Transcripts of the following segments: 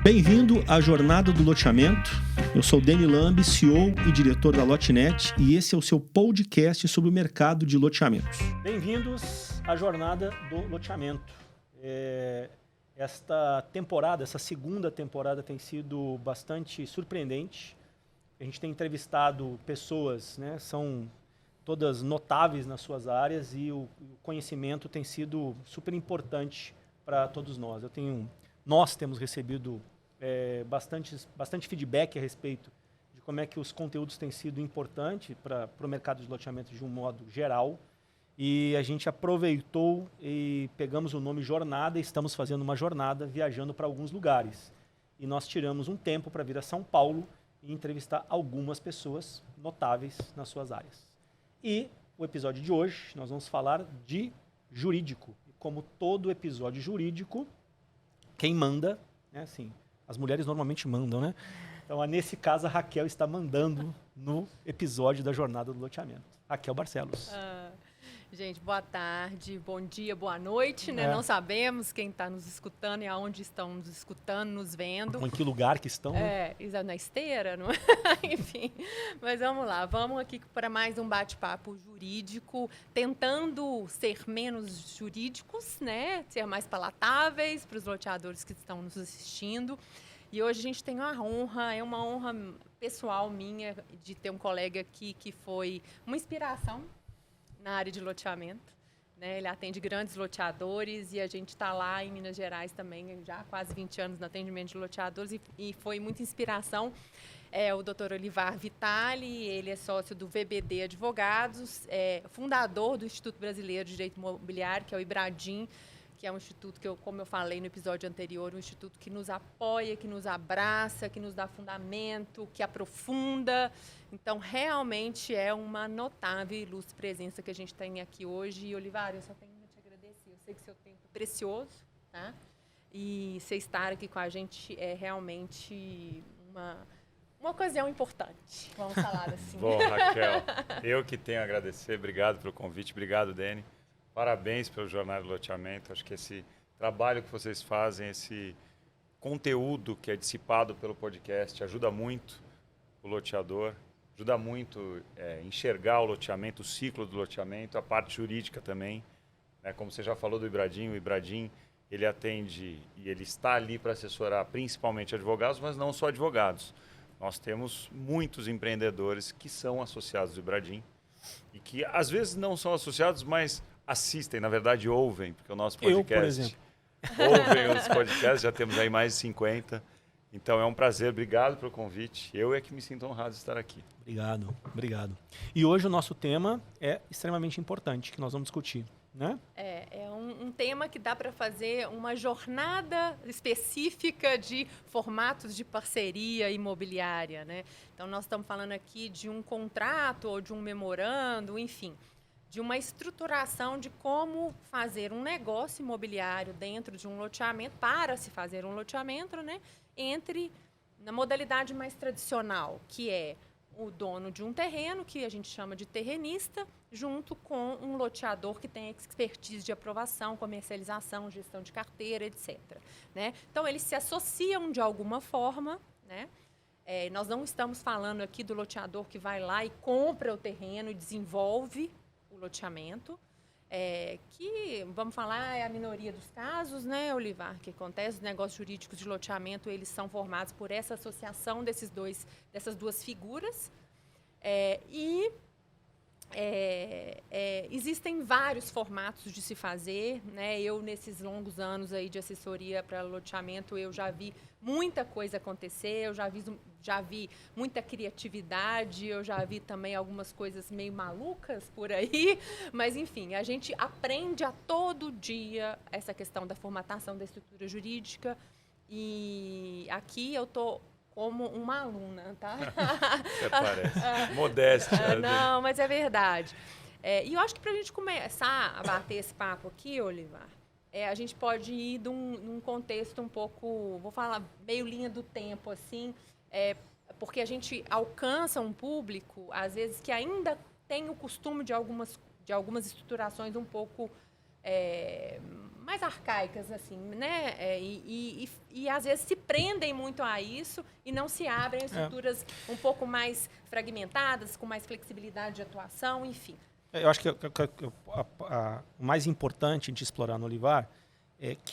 Bem-vindo à Jornada do Loteamento. Eu sou Deni Lambi, CEO e diretor da Lotenet, e esse é o seu podcast sobre o mercado de loteamentos. Bem-vindos à Jornada do Loteamento. Esta temporada, essa segunda temporada tem sido bastante surpreendente. A gente tem entrevistado pessoas, né, são todas notáveis nas suas áreas e o conhecimento tem sido super importante para todos nós. Nós temos recebido bastante feedback a respeito de como é que os conteúdos têm sido importantes para o mercado de loteamento de um modo geral. E a gente aproveitou e pegamos o nome Jornada e estamos fazendo uma jornada viajando para alguns lugares. E nós tiramos um tempo para vir a São Paulo e entrevistar algumas pessoas notáveis nas suas áreas. E o episódio de hoje nós vamos falar de jurídico. E como todo episódio jurídico, quem manda, né, assim, as mulheres normalmente mandam, né? Então, nesse caso, a Raquel está mandando no episódio da Jornada do Loteamento. Raquel Barcelos. Gente, boa tarde, bom dia, boa noite, né? Não sabemos quem está nos escutando e aonde estão nos escutando, nos vendo. Em que lugar que estão, né? Na esteira, não é? Enfim, mas vamos lá, vamos aqui para mais um bate-papo jurídico, tentando ser menos jurídicos, né? Ser mais palatáveis para os loteadores que estão nos assistindo. E hoje a gente tem uma honra, é uma honra pessoal minha de ter um colega aqui que foi uma inspiração na área de loteamento, né? Ele atende grandes loteadores e a gente está lá em Minas Gerais também, já há quase 20 anos no atendimento de loteadores e foi muita inspiração. O Dr. Olivar Vitali, ele é sócio do VBD Advogados, fundador do Instituto Brasileiro de Direito Imobiliário, que é o IBRADIM, que é um instituto que, como eu falei no episódio anterior, um instituto que nos apoia, que nos abraça, que nos dá fundamento, que aprofunda. Então, realmente é uma notável e ilustre presença que a gente tem aqui hoje. E, Olivar, eu só tenho a te agradecer. Eu sei que seu tempo é precioso, tá? E você estar aqui com a gente é realmente uma ocasião importante, vamos falar assim. Bom, Raquel, eu que tenho a agradecer. Obrigado pelo convite. Obrigado, Deni. Parabéns pelo Jornada do Loteamento. Acho que esse trabalho que vocês fazem, esse conteúdo que é dissipado pelo podcast, ajuda muito o loteador, ajuda muito enxergar o loteamento, o ciclo do loteamento, a parte jurídica também. Né? Como você já falou do IBRADIM, o IBRADIM ele atende e ele está ali para assessorar principalmente advogados, mas não só advogados. Nós temos muitos empreendedores que são associados do IBRADIM e que às vezes não são associados, mas assistem, na verdade ouvem, porque o nosso podcast... Eu, por exemplo. Ouvem os podcasts, já temos aí mais de 50. Então é um prazer, obrigado pelo convite. Eu é que me sinto honrado de estar aqui. Obrigado. E hoje o nosso tema é extremamente importante, que nós vamos discutir, né? É um tema que dá para fazer uma jornada específica de formatos de parceria imobiliária, né? Então nós estamos falando aqui de um contrato ou de um memorando, enfim, de uma estruturação de como fazer um negócio imobiliário dentro de um loteamento, para se fazer um loteamento, né? Na modalidade mais tradicional, que é o dono de um terreno, que a gente chama de terrenista, junto com um loteador que tem expertise de aprovação, comercialização, gestão de carteira, etc. Né? Então, eles se associam de alguma forma, né? Nós não estamos falando aqui do loteador que vai lá e compra o terreno e desenvolve o loteamento, que, vamos falar, é a minoria dos casos, né, Olivar, que acontece. Os negócios jurídicos de loteamento, eles são formados por essa associação dessas duas figuras. Existem vários formatos de se fazer, né? Eu, nesses longos anos aí de assessoria para loteamento, eu já vi muita coisa acontecer, eu já vi muita criatividade, eu já vi também algumas coisas meio malucas por aí, mas, enfim, a gente aprende a todo dia essa questão da formatação da estrutura jurídica e aqui eu estou como uma aluna, tá? Até parece. Modéstia. Não, mas é verdade. E eu acho que para a gente começar a bater esse papo aqui, Olivar, a gente pode ir num contexto um pouco, vou falar, meio linha do tempo, assim, porque a gente alcança um público, às vezes, que ainda tem o costume de algumas estruturações um pouco mais arcaicas, assim, né? E às vezes se prendem muito a isso e não se abrem a estruturas um pouco mais fragmentadas, com mais flexibilidade de atuação, enfim. Eu acho que o mais importante de explorar no Olivar,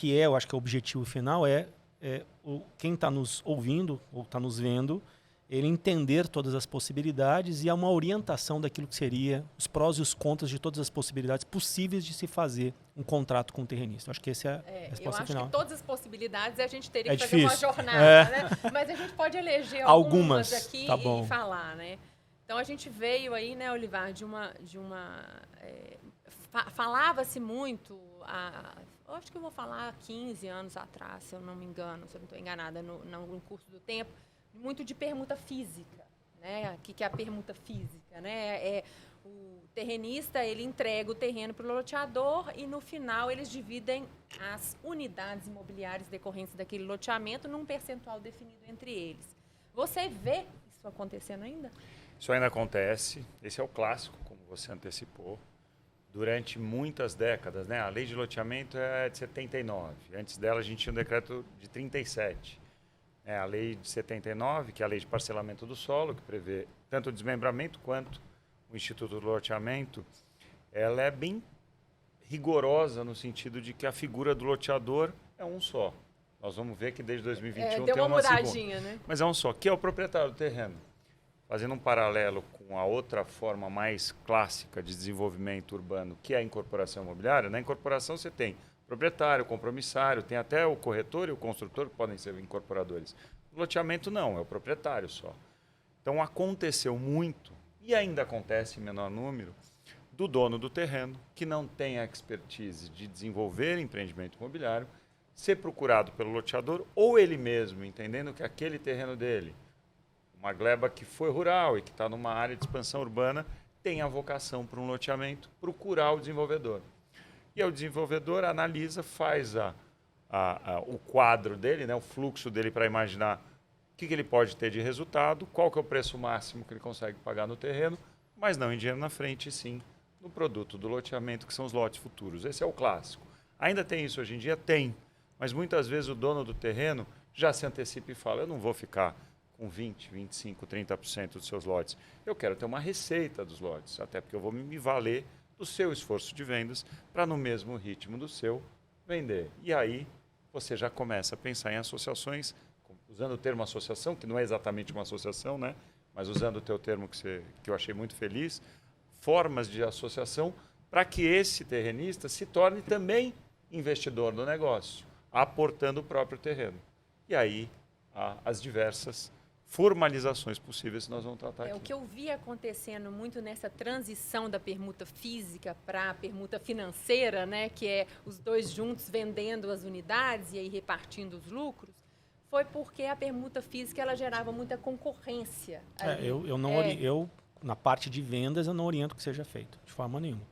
eu acho que o objetivo final quem está nos ouvindo ou está nos vendo, ele entender todas as possibilidades e há uma orientação daquilo que seria os prós e os contras de todas as possibilidades possíveis de se fazer um contrato com o terrenista. Eu acho que essa é a resposta final. Eu acho que todas as possibilidades a gente teria que fazer difícil. uma jornada, né? Mas a gente pode eleger algumas aqui tá bom. E falar, né? Então a gente veio aí, né, Olivar, falava-se muito, eu acho que eu vou falar 15 anos atrás, se eu não me engano, se eu não estou enganada no curso do tempo, muito de permuta física, né? O que é a permuta física, né? O terrenista, ele entrega o terreno para o loteador e no final eles dividem as unidades imobiliárias decorrentes daquele loteamento num percentual definido entre eles. Você vê isso acontecendo ainda? Isso ainda acontece. Esse é o clássico, como você antecipou. Durante muitas décadas, né? A lei de loteamento é de 79. Antes dela a gente tinha um decreto de 37. A lei de 79, que é a lei de parcelamento do solo, que prevê tanto o desmembramento quanto o Instituto do Loteamento, ela é bem rigorosa no sentido de que a figura do loteador é um só. Nós vamos ver que desde 2021 deu tem uma mudadinha, segunda. né? Mas é um só, que é o proprietário do terreno. Fazendo um paralelo com a outra forma mais clássica de desenvolvimento urbano, que é a incorporação imobiliária, na incorporação você tem proprietário, compromissário, tem até o corretor e o construtor que podem ser incorporadores. No loteamento não, é o proprietário só. Então aconteceu muito, e ainda acontece em menor número, do dono do terreno, que não tem a expertise de desenvolver empreendimento imobiliário, ser procurado pelo loteador ou ele mesmo, entendendo que aquele terreno dele, uma gleba que foi rural e que está numa área de expansão urbana, tem a vocação para um loteamento, procurar o desenvolvedor. E aí o desenvolvedor analisa, faz o quadro dele, né, o fluxo dele para imaginar o que ele pode ter de resultado, qual que é o preço máximo que ele consegue pagar no terreno, mas não em dinheiro na frente, e sim no produto do loteamento, que são os lotes futuros. Esse é o clássico. Ainda tem isso hoje em dia? Tem. Mas muitas vezes o dono do terreno já se antecipa e fala, eu não vou ficar com 20%, 25%, 30% dos seus lotes. Eu quero ter uma receita dos lotes, até porque eu vou me valer do seu esforço de vendas para, no mesmo ritmo do seu, vender. E aí você já começa a pensar em associações, usando o termo associação, que não é exatamente uma associação, né? Mas usando o teu termo que eu achei muito feliz, formas de associação para que esse terrenista se torne também investidor do negócio, aportando o próprio terreno. E aí há as diversas formalizações possíveis que nós vamos tratar aqui. O que eu vi acontecendo muito nessa transição da permuta física para a permuta financeira, né, que é os dois juntos vendendo as unidades e aí repartindo os lucros, foi porque a permuta física ela gerava muita concorrência. Eu na parte de vendas eu não oriento que seja feito de forma nenhuma.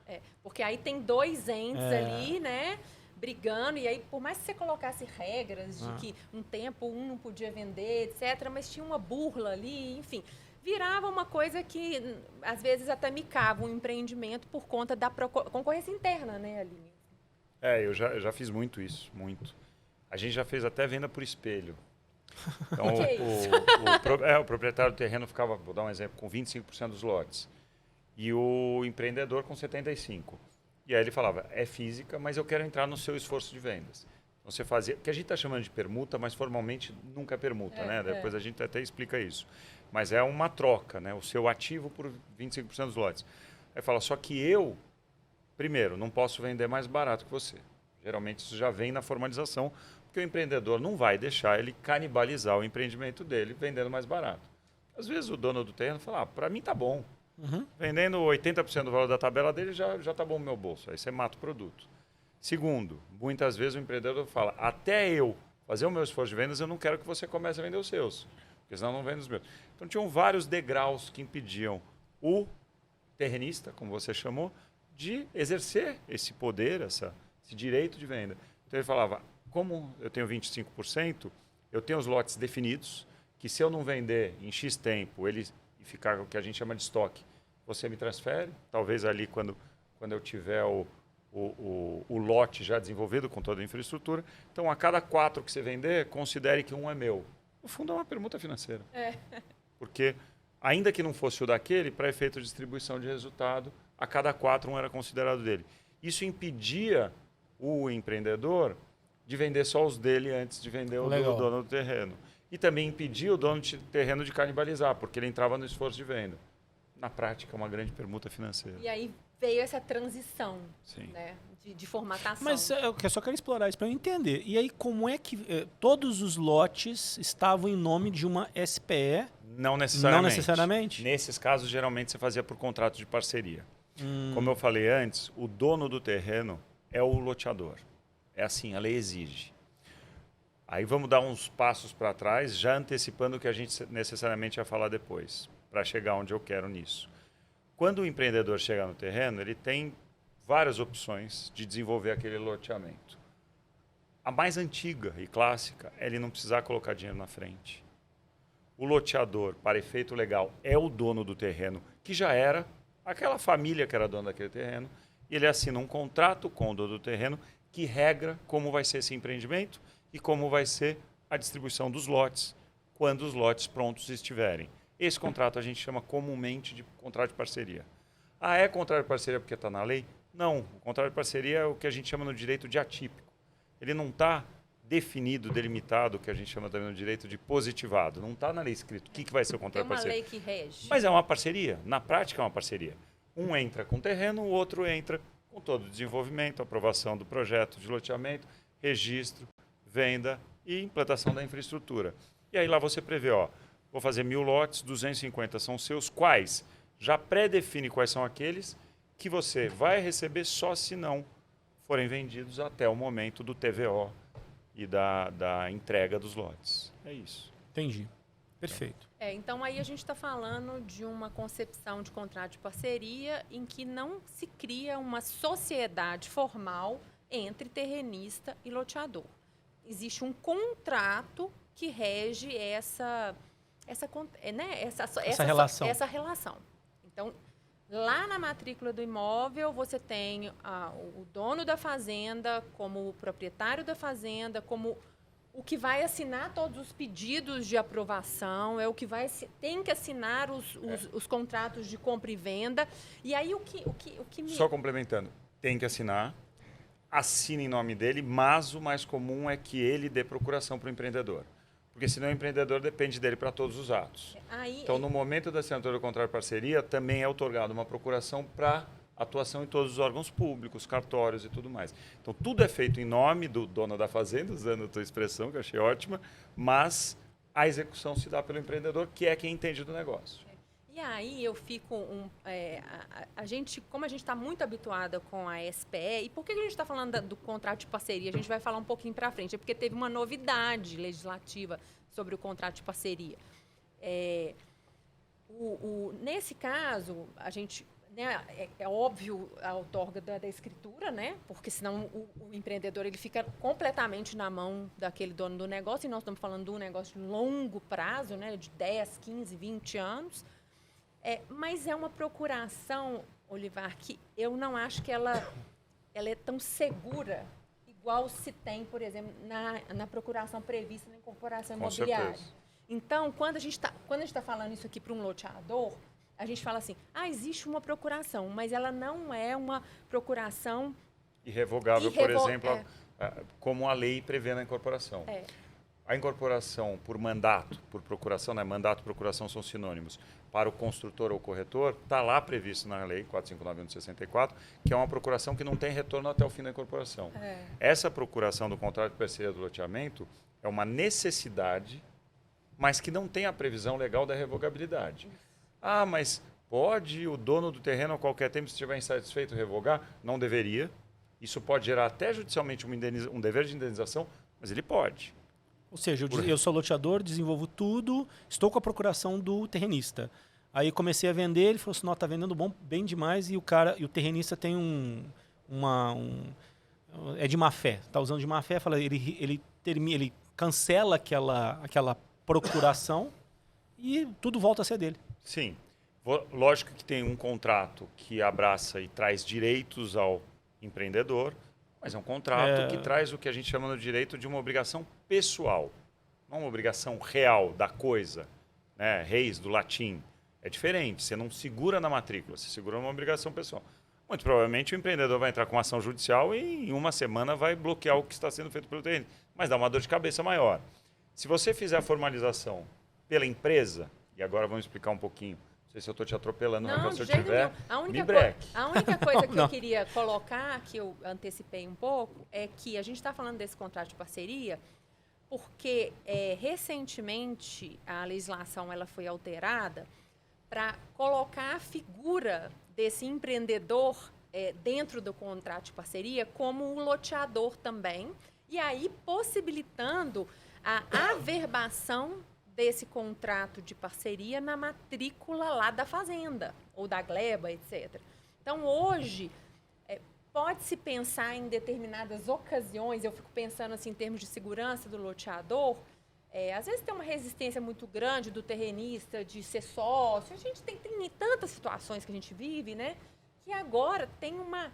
Porque aí tem dois entes ali, né, brigando, e aí por mais que você colocasse regras de que um tempo um não podia vender, etc., mas tinha uma burla ali, enfim, virava uma coisa que às vezes até micava um empreendimento por conta da concorrência interna, né, ali. Eu já fiz muito isso, muito. A gente já fez até venda por espelho. Então, o proprietário do terreno ficava, vou dar um exemplo, com 25% dos lotes. E o empreendedor com 75%. E aí ele falava, é física, mas eu quero entrar no seu esforço de vendas. Então você fazia, que a gente está chamando de permuta, mas formalmente nunca é permuta, né? Depois a gente até explica isso. Mas é uma troca, né? O seu ativo por 25% dos lotes. Aí fala, só que eu, primeiro, não posso vender mais barato que você. Geralmente isso já vem na formalização, porque o empreendedor não vai deixar ele canibalizar o empreendimento dele vendendo mais barato. Às vezes o dono do terreno fala, para mim tá bom. Vendendo 80% do valor da tabela dele já está bom no meu bolso. Aí você mata o produto. Segundo, muitas vezes o empreendedor fala, até eu fazer o meu esforço de vendas, eu não quero que você comece a vender os seus, porque senão não vende os meus. Então tinham vários degraus que impediam o terrenista, como você chamou, de exercer esse poder, esse direito de venda. Então ele falava, como eu tenho 25%, eu tenho os lotes definidos, que se eu não vender em X tempo, ele ficar o que a gente chama de estoque, você me transfere, talvez ali quando eu tiver o o lote já desenvolvido com toda a infraestrutura. Então, a cada 4 que você vender, considere que um é meu. No fundo, é uma permuta financeira. Porque, ainda que não fosse o daquele, para efeito de distribuição de resultado, a cada 4 um era considerado dele. Isso impedia o empreendedor de vender só os dele antes de vender o do dono do terreno. E também impedia o dono de terreno de canibalizar, porque ele entrava no esforço de venda. Na prática, é uma grande permuta financeira. E aí veio essa transição, Sim. né, de formatação. Mas eu só quero explorar isso para eu entender. E aí, como é que todos os lotes estavam em nome de uma SPE? Não necessariamente. Não necessariamente? Nesses casos, geralmente, você fazia por contrato de parceria. Como eu falei antes, o dono do terreno é o loteador. É assim, a lei exige. Aí vamos dar uns passos para trás, já antecipando o que a gente necessariamente vai falar depois, para chegar onde eu quero nisso. Quando o empreendedor chega no terreno, ele tem várias opções de desenvolver aquele loteamento. A mais antiga e clássica é ele não precisar colocar dinheiro na frente. O loteador, para efeito legal, é o dono do terreno, que já era aquela família que era dona daquele terreno, e ele assina um contrato com o dono do terreno que regra como vai ser esse empreendimento e como vai ser a distribuição dos lotes, quando os lotes prontos estiverem. Esse contrato a gente chama comumente de contrato de parceria. Ah, é contrato de parceria porque está na lei? Não, o contrato de parceria é o que a gente chama no direito de atípico. Ele não está definido, delimitado, o que a gente chama também no direito de positivado. Não está na lei escrito o que vai ser o contrato de parceria. Tem uma lei que rege. Mas é uma parceria, na prática é uma parceria. Um entra com terreno, o outro entra com todo o desenvolvimento, aprovação do projeto de loteamento, registro, venda e implantação da infraestrutura. E aí lá você prevê, vou fazer 1000 lotes, 250 são seus, quais? Já pré-define quais são aqueles que você vai receber só se não forem vendidos até o momento do TVO e da entrega dos lotes. É isso. Entendi. Perfeito. Então aí a gente está falando de uma concepção de contrato de parceria em que não se cria uma sociedade formal entre terrenista e loteador. Existe um contrato que rege essa relação. Então, lá na matrícula do imóvel, você tem o dono da fazenda como o proprietário da fazenda, como o que vai assinar todos os pedidos de aprovação, é o que tem que assinar os contratos de compra e venda. E aí o que me... Só complementando, tem que assinar, assina em nome dele, mas o mais comum é que ele dê procuração para o empreendedor. Porque senão o empreendedor depende dele para todos os atos. Então, no momento da assinatura do contrato de parceria, também é outorgada uma procuração para atuação em todos os órgãos públicos, cartórios e tudo mais. Então, tudo é feito em nome do dono da fazenda, usando a tua expressão, que eu achei ótima, mas a execução se dá pelo empreendedor, que é quem entende do negócio. E aí eu fico... como a gente está muito habituada com a SPE, e por que a gente está falando do contrato de parceria? A gente vai falar um pouquinho para frente. É porque teve uma novidade legislativa sobre o contrato de parceria. Nesse caso, a gente... É óbvio a outorga da escritura, né? Porque senão o empreendedor ele fica completamente na mão daquele dono do negócio, e nós estamos falando de um negócio de longo prazo, né? De 10, 15, 20 anos. Mas é uma procuração, Olivar, que eu não acho que ela é tão segura igual se tem, por exemplo, na procuração prevista na incorporação imobiliária. Certeza. Então, quando a gente está falando isso aqui para um loteador, a gente fala assim, existe uma procuração, mas ela não é uma procuração irrevogável, por exemplo, como a lei prevê na incorporação. A incorporação por mandato, por procuração, né? Mandato e procuração são sinônimos, para o construtor ou corretor, está lá previsto na lei 459/64, que é uma procuração que não tem retorno até o fim da incorporação. Essa procuração do contrato de parceria do loteamento é uma necessidade, mas que não tem a previsão legal da revogabilidade. Mas pode o dono do terreno a qualquer tempo, se estiver insatisfeito, revogar? Não deveria. Isso pode gerar até judicialmente um dever de indenização, mas ele pode. Ou seja, eu sou loteador, desenvolvo tudo, estou com a procuração do terrenista. Aí comecei a vender, ele falou assim, está vendendo bem demais, e o terrenista tem é de má fé, está usando de má fé, ele cancela aquela procuração e tudo volta a ser dele. Sim. Lógico que tem um contrato que abraça e traz direitos ao empreendedor, mas é um contrato que traz o que a gente chama no direito de uma obrigação pessoal, não uma obrigação real da coisa, né? Reis do latim. É diferente, você não segura na matrícula, você segura uma obrigação pessoal. Muito provavelmente o empreendedor vai entrar com uma ação judicial e em uma semana vai bloquear o que está sendo feito pelo terreno, mas dá uma dor de cabeça maior. Se você fizer a formalização pela empresa, e agora vamos explicar um pouquinho, não sei se eu estou te atropelando, mas se eu tiver, me breque. A única coisa que eu queria colocar, que eu antecipei um pouco, é que a gente está falando desse contrato de parceria porque recentemente a legislação ela foi alterada para colocar a figura desse empreendedor dentro do contrato de parceria como um loteador também, e aí possibilitando a averbação desse contrato de parceria na matrícula lá da fazenda, ou da gleba, etc. Então, hoje, pode-se pensar em determinadas ocasiões, eu fico pensando assim, em termos de segurança do loteador, às vezes tem uma resistência muito grande do terrenista de ser sócio, a gente tem tantas situações que a gente vive, né, que agora tem uma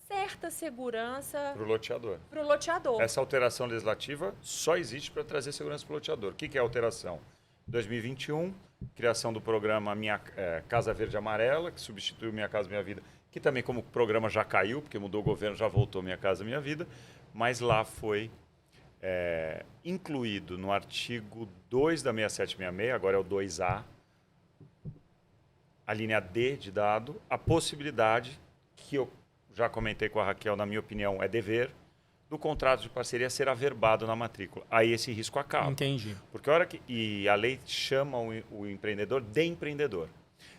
certa segurança para o loteador. Para o loteador. Essa alteração legislativa só existe para trazer segurança para o loteador. O que é a alteração? 2021, criação do programa Casa Verde Amarela, que substituiu Minha Casa Minha Vida, que também como programa já caiu, porque mudou o governo, já voltou Minha Casa Minha Vida, mas lá foi incluído no artigo 2 da 6766, agora é o 2A, a linha D de dado, a possibilidade, que eu já comentei com a Raquel, na minha opinião, é dever, do contrato de parceria ser averbado na matrícula. Aí esse risco acaba. Entendi. Porque e a lei chama o empreendedor de empreendedor.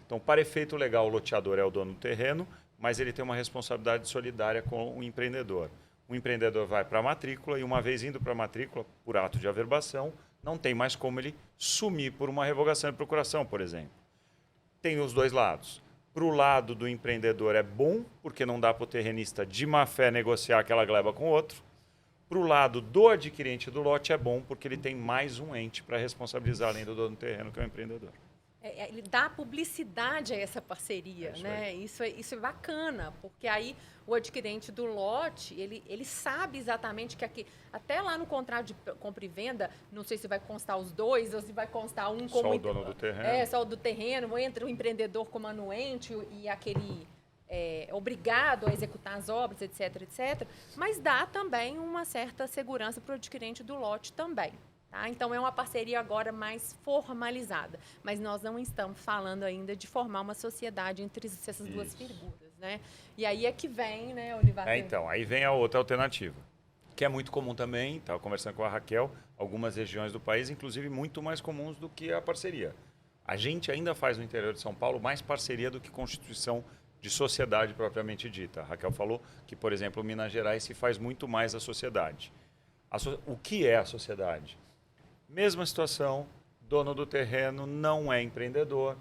Então, para efeito legal, o loteador é o dono do terreno, mas ele tem uma responsabilidade solidária com o empreendedor. O empreendedor vai para a matrícula e, uma vez indo para a matrícula, por ato de averbação, não tem mais como ele sumir por uma revogação de procuração, por exemplo. Tem os dois lados. Para o lado do empreendedor é bom, porque não dá para o terrenista de má fé negociar aquela gleba com o outro. Para o lado do adquirente do lote é bom, porque ele tem mais um ente para responsabilizar além do dono do terreno, que é o empreendedor. Ele dá publicidade a essa parceria, né? Isso é bacana, porque aí o adquirente do lote, ele sabe exatamente que aqui, até lá no contrato de compra e venda, não sei se vai constar os dois ou se vai constar um como... Só o dono do terreno. Só o do terreno, entra o empreendedor como anuente e aquele obrigado a executar as obras, etc, etc. Mas dá também uma certa segurança para o adquirente do lote também. Tá? Então, é uma parceria agora mais formalizada. Mas nós não estamos falando ainda de formar uma sociedade entre essas duas figuras. Né? E aí é que vem, né, Olivar? Então, aí vem a outra alternativa, que é muito comum também, estava conversando com a Raquel, algumas regiões do país, inclusive muito mais comuns do que a parceria. A gente ainda faz no interior de São Paulo mais parceria do que constituição de sociedade propriamente dita. A Raquel falou que, por exemplo, em Minas Gerais se faz muito mais a sociedade. O que é a sociedade? Mesma situação, dono do terreno não é empreendedor,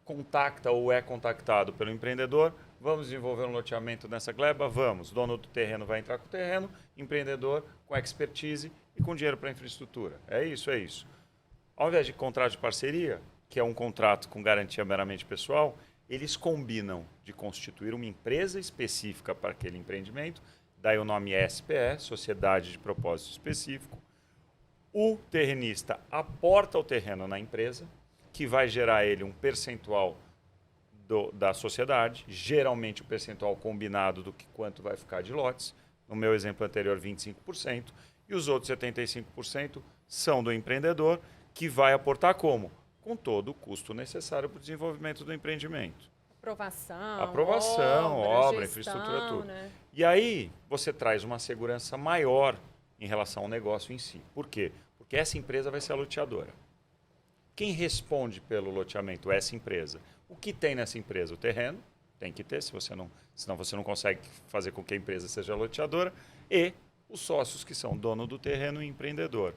contacta ou é contactado pelo empreendedor, vamos desenvolver um loteamento nessa gleba? Vamos. Dono do terreno vai entrar com o terreno, empreendedor com expertise e com dinheiro para infraestrutura. É isso, é isso. Ao invés de contrato de parceria, que é um contrato com garantia meramente pessoal, eles combinam de constituir uma empresa específica para aquele empreendimento, daí o nome é SPE, Sociedade de Propósito Específico. O terrenista aporta o terreno na empresa, que vai gerar ele um percentual da sociedade, geralmente o percentual combinado do que quanto vai ficar de lotes. No meu exemplo anterior, 25%. E os outros 75% são do empreendedor, que vai aportar como? Com todo o custo necessário para o desenvolvimento do empreendimento. Aprovação, obra, gestão, infraestrutura, tudo. Né? E aí você traz uma segurança maior em relação ao negócio em si. Por quê? Porque essa empresa vai ser a loteadora. Quem responde pelo loteamento é essa empresa. O que tem nessa empresa? O terreno, tem que ter, senão você não consegue fazer com que a empresa seja loteadora, e os sócios, que são dono do terreno e empreendedor.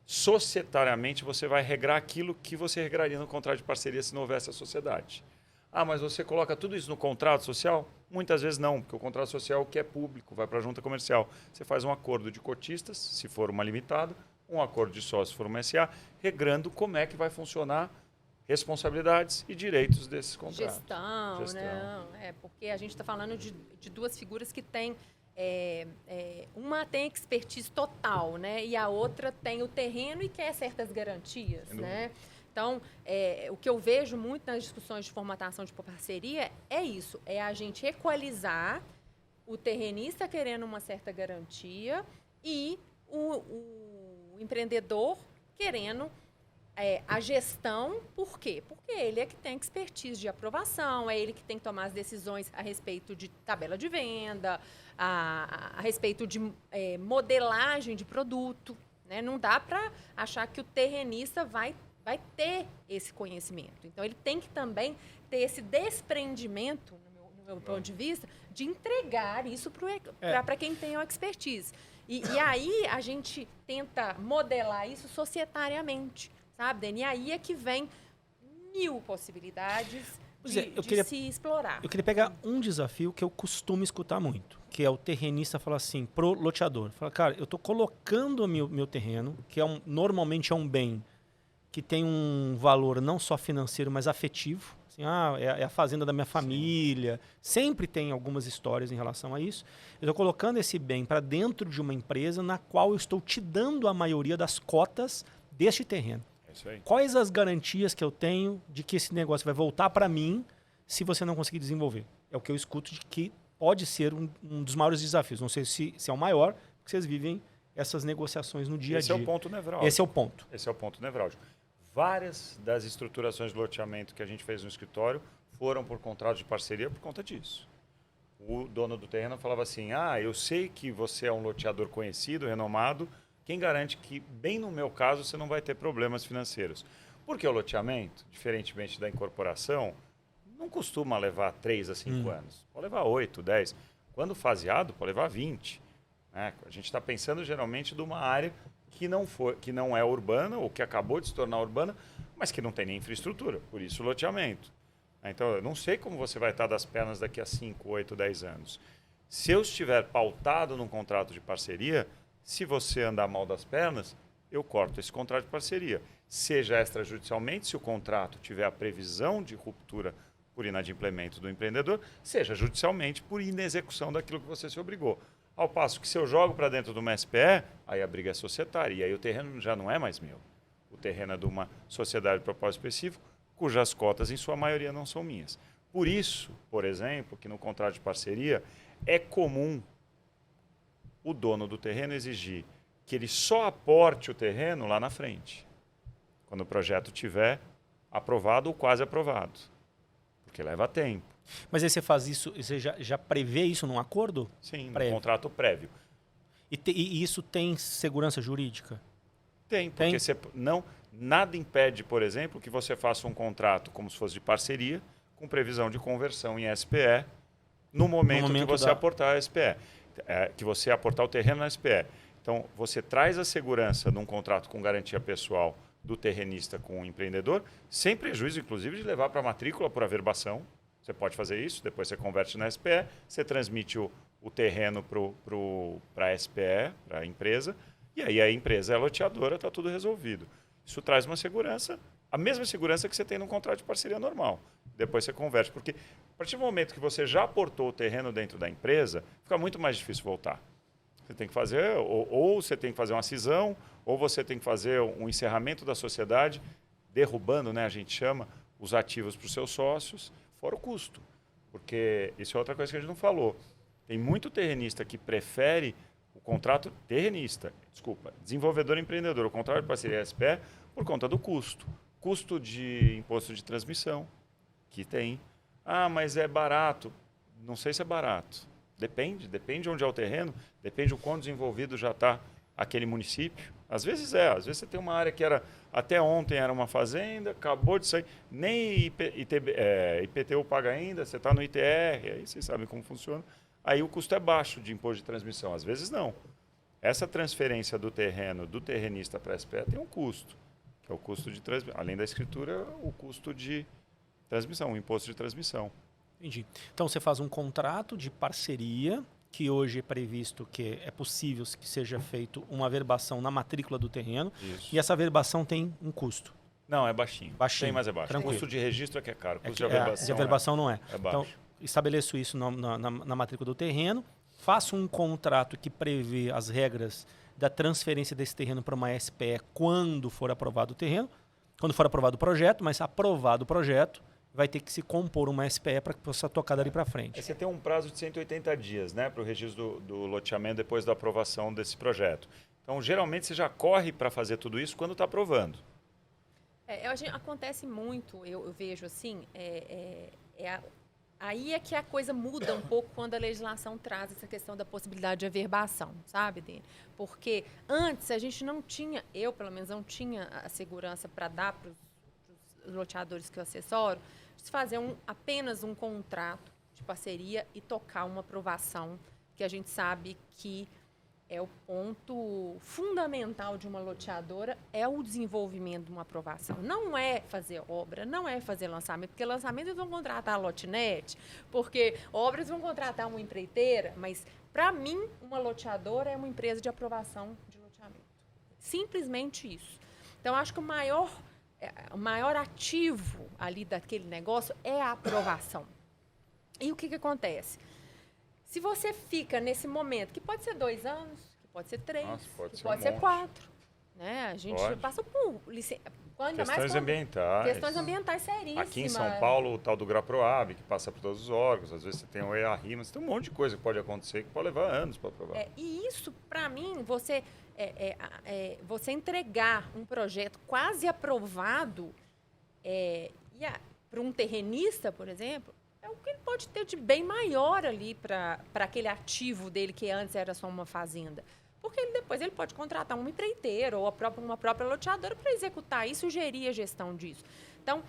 Societariamente, você vai regrar aquilo que você regraria no contrato de parceria se não houvesse a sociedade. Ah, mas você coloca tudo isso no contrato social? Muitas vezes não, porque o contrato social, que é público, vai para a junta comercial. Você faz um acordo de cotistas, se for uma limitada, um acordo de sócio, se for uma SA, regrando como é que vai funcionar responsabilidades e direitos desses contratos. Gestão. Não. Porque a gente está falando de duas figuras que têm... uma tem expertise total, né? E a outra tem o terreno e quer certas garantias, né? Então, o que eu vejo muito nas discussões de formatação de parceria é isso, é a gente equalizar o terrenista querendo uma certa garantia e o empreendedor querendo a gestão. Por quê? Porque ele é que tem expertise de aprovação, é ele que tem que tomar as decisões a respeito de tabela de venda, a respeito de modelagem de produto, né? Não dá para achar que o terrenista vai ter esse conhecimento. Então, ele tem que também ter esse desprendimento, no meu ponto de vista, de entregar isso para quem tem a expertise. E aí a gente tenta modelar isso societariamente, sabe, Dani? E aí é que vem 1000 possibilidades de se explorar. Eu queria pegar um desafio que eu costumo escutar muito, que é o terrenista falar assim, pro loteador. Fala, cara, eu estou colocando o meu terreno, que normalmente é um bem que tem um valor não só financeiro, mas afetivo. Assim, é a fazenda da minha família. Sempre tem algumas histórias em relação a isso. Eu estou colocando esse bem para dentro de uma empresa na qual eu estou te dando a maioria das cotas deste terreno. É isso aí. Quais as garantias que eu tenho de que esse negócio vai voltar para mim se você não conseguir desenvolver? É o que eu escuto de que pode ser um dos maiores desafios. Não sei se é o maior, porque vocês vivem essas negociações no dia a dia. Esse é o ponto nevrálgico. Esse é o ponto. Esse é o ponto nevrálgico. Várias das estruturações de loteamento que a gente fez no escritório foram por contrato de parceria por conta disso. O dono do terreno falava assim, eu sei que você é um loteador conhecido, renomado, quem garante que, bem no meu caso, você não vai ter problemas financeiros? Porque o loteamento, diferentemente da incorporação, não costuma levar 3 a 5 anos. Pode levar 8, 10. Quando faseado, pode levar 20. Né? A gente está pensando geralmente de uma área que não é urbana ou que acabou de se tornar urbana, mas que não tem nem infraestrutura, por isso o loteamento. Então, eu não sei como você vai estar das pernas daqui a 5, 8, 10 anos. Se eu estiver pautado num contrato de parceria, se você andar mal das pernas, eu corto esse contrato de parceria. Seja extrajudicialmente, se o contrato tiver a previsão de ruptura por inadimplemento do empreendedor, seja judicialmente por inexecução daquilo que você se obrigou. Ao passo que se eu jogo para dentro de uma SPE, aí a briga é societária, e aí o terreno já não é mais meu. O terreno é de uma sociedade de propósito específico, cujas cotas, em sua maioria, não são minhas. Por isso, por exemplo, que no contrato de parceria, é comum o dono do terreno exigir que ele só aporte o terreno lá na frente, quando o projeto estiver aprovado ou quase aprovado, porque leva tempo. Mas aí você faz isso, você já prevê isso num acordo? Sim, no contrato prévio. E isso tem segurança jurídica? Tem, porque nada impede, por exemplo, que você faça um contrato como se fosse de parceria, com previsão de conversão em SPE, no momento que você aportar a SPE, que você aportar o terreno na SPE. Então, você traz a segurança num contrato com garantia pessoal do terrenista com o empreendedor, sem prejuízo, inclusive, de levar para a matrícula por averbação. Você pode fazer isso, depois você converte na SPE, você transmite o terreno para a SPE, para a empresa, e aí a empresa é loteadora, está tudo resolvido. Isso traz uma segurança, a mesma segurança que você tem num contrato de parceria normal. Depois você converte, porque a partir do momento que você já aportou o terreno dentro da empresa, fica muito mais difícil voltar. Você tem que fazer, ou você tem que fazer uma cisão, ou você tem que fazer um encerramento da sociedade, derrubando, né, a gente chama, os ativos para os seus sócios, fora o custo. Porque isso é outra coisa que a gente não falou. Tem muito terrenista que prefere o contrato desenvolvedor empreendedor, o contrato de parceria SPE, por conta do custo. Custo de imposto de transmissão, que tem. Mas é barato. Não sei se é barato. Depende onde é o terreno, depende o quão desenvolvido já está aquele município. Às vezes você tem uma área que até ontem era uma fazenda, acabou de sair, nem IPTU paga ainda, você está no ITR, aí vocês sabem como funciona. Aí o custo é baixo de imposto de transmissão, às vezes não. Essa transferência do terreno, do terrenista para a SPE tem um custo, que é o custo de transmissão. Além da escritura, o custo de transmissão, o imposto de transmissão. Entendi. Então você faz um contrato de parceria, que hoje é previsto que é possível que seja feito uma averbação na matrícula do terreno. Isso. E essa averbação tem um custo. Não, é baixinho. Baixinho, Tem, mas é baixo. tranquilo. O custo de registro é que é caro. O custo De averbação não é. É baixo. Então, estabeleço isso na matrícula do terreno, faço um contrato que prevê as regras da transferência desse terreno para uma SPE quando for aprovado o terreno, quando for aprovado o projeto, mas aprovado o projeto, vai ter que se compor uma SPE para que possa tocar dali para frente. Aí você tem um prazo de 180 dias, né, para o registro do loteamento depois da aprovação desse projeto. Então, geralmente, você já corre para fazer tudo isso quando está aprovando. Acontece muito, eu vejo assim, aí é que a coisa muda um pouco quando a legislação traz essa questão da possibilidade de averbação, sabe, Dene? Porque antes a gente não tinha, eu pelo menos não tinha a segurança para dar para os loteadores que eu assessoro, de fazer apenas um contrato de parceria e tocar uma aprovação, que a gente sabe que é o ponto fundamental de uma loteadora, é o desenvolvimento de uma aprovação. Não é fazer obra, não é fazer lançamento, porque lançamento eles vão contratar a lotinete, porque obras vão contratar uma empreiteira, mas, para mim, uma loteadora é uma empresa de aprovação de loteamento. Simplesmente isso. Então, acho que o maior ativo ali daquele negócio é a aprovação. E o que acontece? Se você fica nesse momento, que pode ser 2 anos, que pode ser 3, que pode ser 4, né? A gente passa por questões ambientais. Questões ambientais seríssimas. Aqui em São Paulo, o tal do GRAPROAB, que passa por todos os órgãos, às vezes você tem o EARI, mas tem um monte de coisa que pode acontecer que pode levar anos para aprovar. E isso, para mim, você entregar um projeto quase aprovado para um terrenista, por exemplo, é o que ele pode ter de bem maior ali para aquele ativo dele, que antes era só uma fazenda. Porque depois ele pode contratar um empreiteiro ou uma própria loteadora para executar isso e gerir a gestão disso. Então,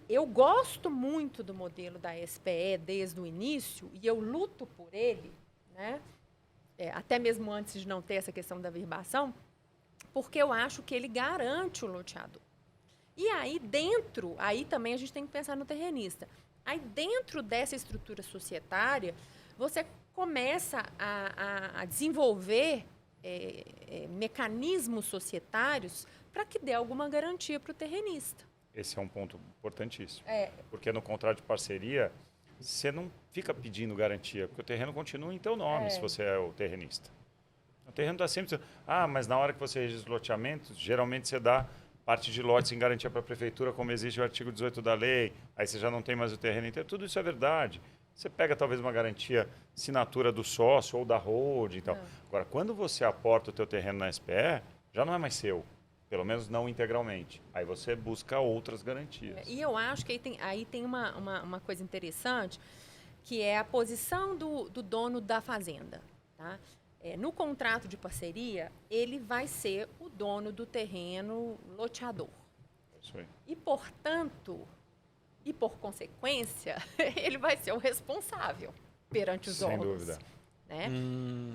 eu gosto muito do modelo da SPE desde o início e eu luto por ele, né? Até mesmo antes de não ter essa questão da averbação, porque eu acho que ele garante o loteador. E aí também a gente tem que pensar no terrenista. Aí, dentro dessa estrutura societária, você começa a desenvolver mecanismos societários para que dê alguma garantia para o terrenista. Esse é um ponto importantíssimo. Porque no contrato de parceria, você não fica pedindo garantia, porque o terreno continua em teu nome, se você é o terrenista. O terreno está sempre... mas na hora que você registra o loteamento, geralmente você dá parte de lotes em garantia para a prefeitura, como existe o artigo 18 da lei, aí você já não tem mais o terreno inteiro. Tudo isso é verdade. Você pega talvez uma garantia, assinatura do sócio ou da holding e tal. Agora, quando você aporta o teu terreno na SPE, já não é mais seu, pelo menos não integralmente. Aí você busca outras garantias. E eu acho que aí tem uma coisa interessante, que é a posição do dono da fazenda, tá? No contrato de parceria, ele vai ser o dono do terreno loteador. Isso aí. E, portanto, e por consequência, ele vai ser o responsável perante os órgãos. Sem dúvida. Né?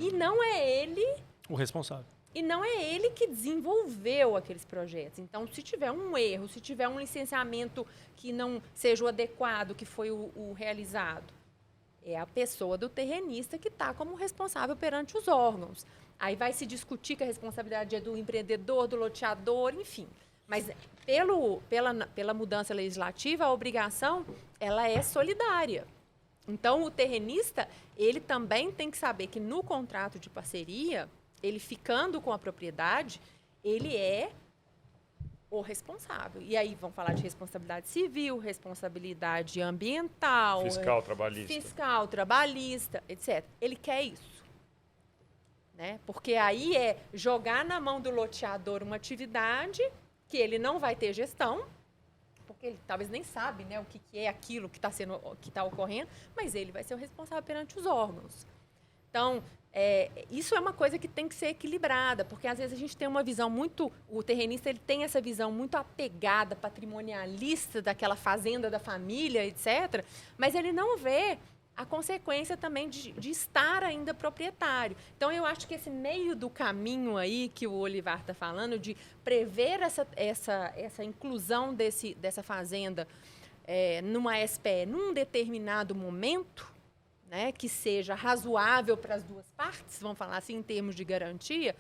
E não é ele... O responsável. E não é ele que desenvolveu aqueles projetos. Então, se tiver um erro, se tiver um licenciamento que não seja o adequado, que foi o realizado, é a pessoa do terrenista que está como responsável perante os órgãos. Aí vai se discutir que a responsabilidade é do empreendedor, do loteador, enfim. Mas pela mudança legislativa, a obrigação ela é solidária. Então, o terrenista, ele também tem que saber que no contrato de parceria, ele ficando com a propriedade, ele é o responsável. E aí vão falar de responsabilidade civil, responsabilidade ambiental, fiscal, trabalhista, etc. Ele quer isso. Né? Porque aí é jogar na mão do loteador uma atividade que ele não vai ter gestão, porque ele talvez nem sabe, né, o que é aquilo que está ocorrendo, mas ele vai ser o responsável perante os órgãos. Então, isso é uma coisa que tem que ser equilibrada, porque às vezes a gente tem uma visão o terrenista ele tem essa visão muito apegada, patrimonialista daquela fazenda da família, etc., mas ele não vê a consequência também de estar ainda proprietário. Então, eu acho que esse meio do caminho aí que o Olivar está falando, de prever essa inclusão dessa fazenda numa SPE num determinado momento, né, que seja razoável para as duas partes, vamos falar assim, em termos de garantia,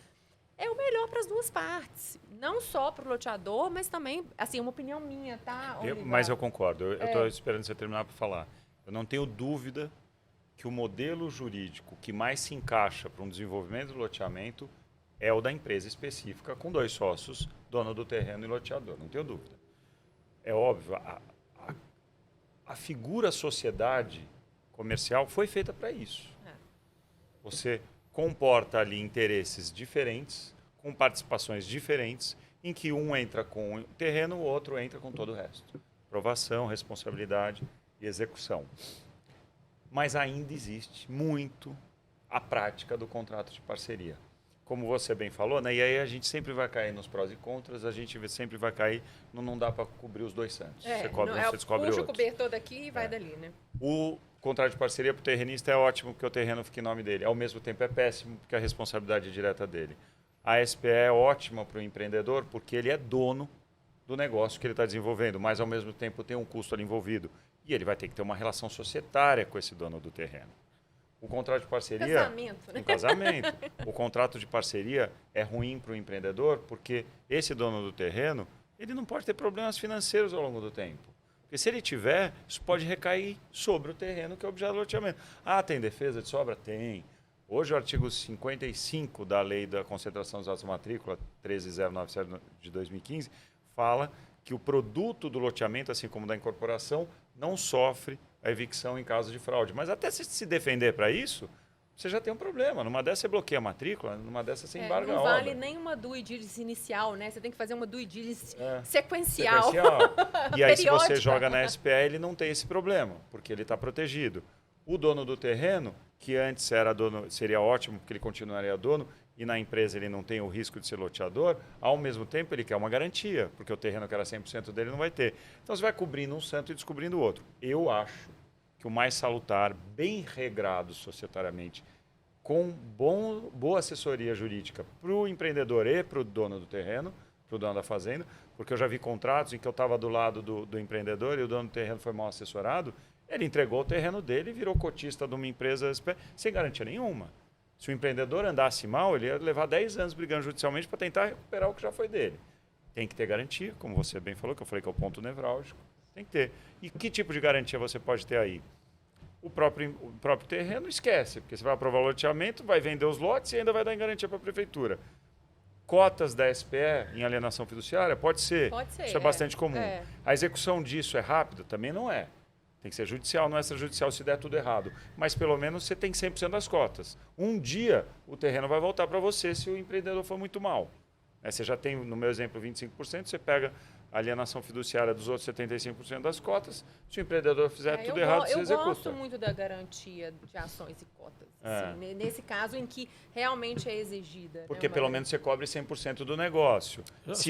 é o melhor para as duas partes. Não só para o loteador, mas também, assim, uma opinião minha, tá, Olival? Mas eu concordo. Eu estou esperando você terminar para falar. Eu não tenho dúvida que o modelo jurídico que mais se encaixa para um desenvolvimento do loteamento é o da empresa específica, com 2 sócios, dono do terreno e loteador. Não tenho dúvida. É óbvio, a figura sociedade comercial foi feita para isso. Você comporta ali interesses diferentes, com participações diferentes, em que um entra com o terreno, o outro entra com todo o resto. Aprovação, responsabilidade e execução. Mas ainda existe muito a prática do contrato de parceria. Como você bem falou, né? E aí a gente sempre vai cair nos prós e contras, a gente sempre vai cair no não dá para cobrir os 2 santos. Você cobre um, você descobre puxa outro. o cobertor daqui e vai dali, né? O contrato de parceria para o terrenista é ótimo, porque o terreno fica em nome dele. Ao mesmo tempo é péssimo, porque a responsabilidade é direta dele. A SPE é ótima para o empreendedor, porque ele é dono do negócio que ele está desenvolvendo, mas ao mesmo tempo tem um custo ali envolvido. E ele vai ter que ter uma relação societária com esse dono do terreno. O contrato de parceria... Casamento, né? Um casamento. O contrato de parceria é ruim para o empreendedor, porque esse dono do terreno, ele não pode ter problemas financeiros ao longo do tempo. Porque se ele tiver, isso pode recair sobre o terreno que é objeto do loteamento. Ah, tem defesa de sobra? Tem. Hoje o artigo 55 da Lei da Concentração dos Atos de Matrícula, 13097 de 2015, fala que o produto do loteamento, assim como da incorporação, não sofre a evicção em caso de fraude. Mas até se defender para isso, você já tem um problema. Numa dessa você bloqueia a matrícula, numa dessa você embarga a obra. Não vale nem uma due diligence inicial, né? Você tem que fazer uma due diligence sequencial. E aí se você joga na SPE, ele não tem esse problema, porque ele está protegido. O dono do terreno, que antes era dono, seria ótimo, porque ele continuaria dono, e na empresa ele não tem o risco de ser loteador, ao mesmo tempo ele quer uma garantia, porque o terreno que era 100% dele não vai ter. Então você vai cobrindo um santo e descobrindo o outro. Eu acho que o mais salutar, bem regrado societariamente, com boa assessoria jurídica para o empreendedor e para o dono do terreno, para o dono da fazenda, porque eu já vi contratos em que eu estava do lado do empreendedor e o dono do terreno foi mal assessorado, ele entregou o terreno dele e virou cotista de uma empresa sem garantia nenhuma. Se o empreendedor andasse mal, ele ia levar 10 anos brigando judicialmente para tentar recuperar o que já foi dele. Tem que ter garantia, como você bem falou, que eu falei que é o ponto nevrálgico. Tem que ter. E que tipo de garantia você pode ter aí? O próprio terreno esquece, porque você vai aprovar o loteamento, vai vender os lotes e ainda vai dar em garantia para a prefeitura. Cotas da SPE em alienação fiduciária? Pode ser. Pode ser. Isso é bastante comum. A execução disso é rápida? Também não é. Tem que ser judicial, não extrajudicial se der tudo errado. Mas pelo menos você tem 100% das cotas. Um dia o terreno vai voltar para você se o empreendedor for muito mal. Você já tem, no meu exemplo, 25%, você pega a alienação fiduciária dos outros 75% das cotas. Se o empreendedor fizer tudo errado, você executa. Eu gosto muito da garantia de ações e cotas. Assim, nesse caso em que realmente é exigida. Porque pelo menos você cobre 100% do negócio.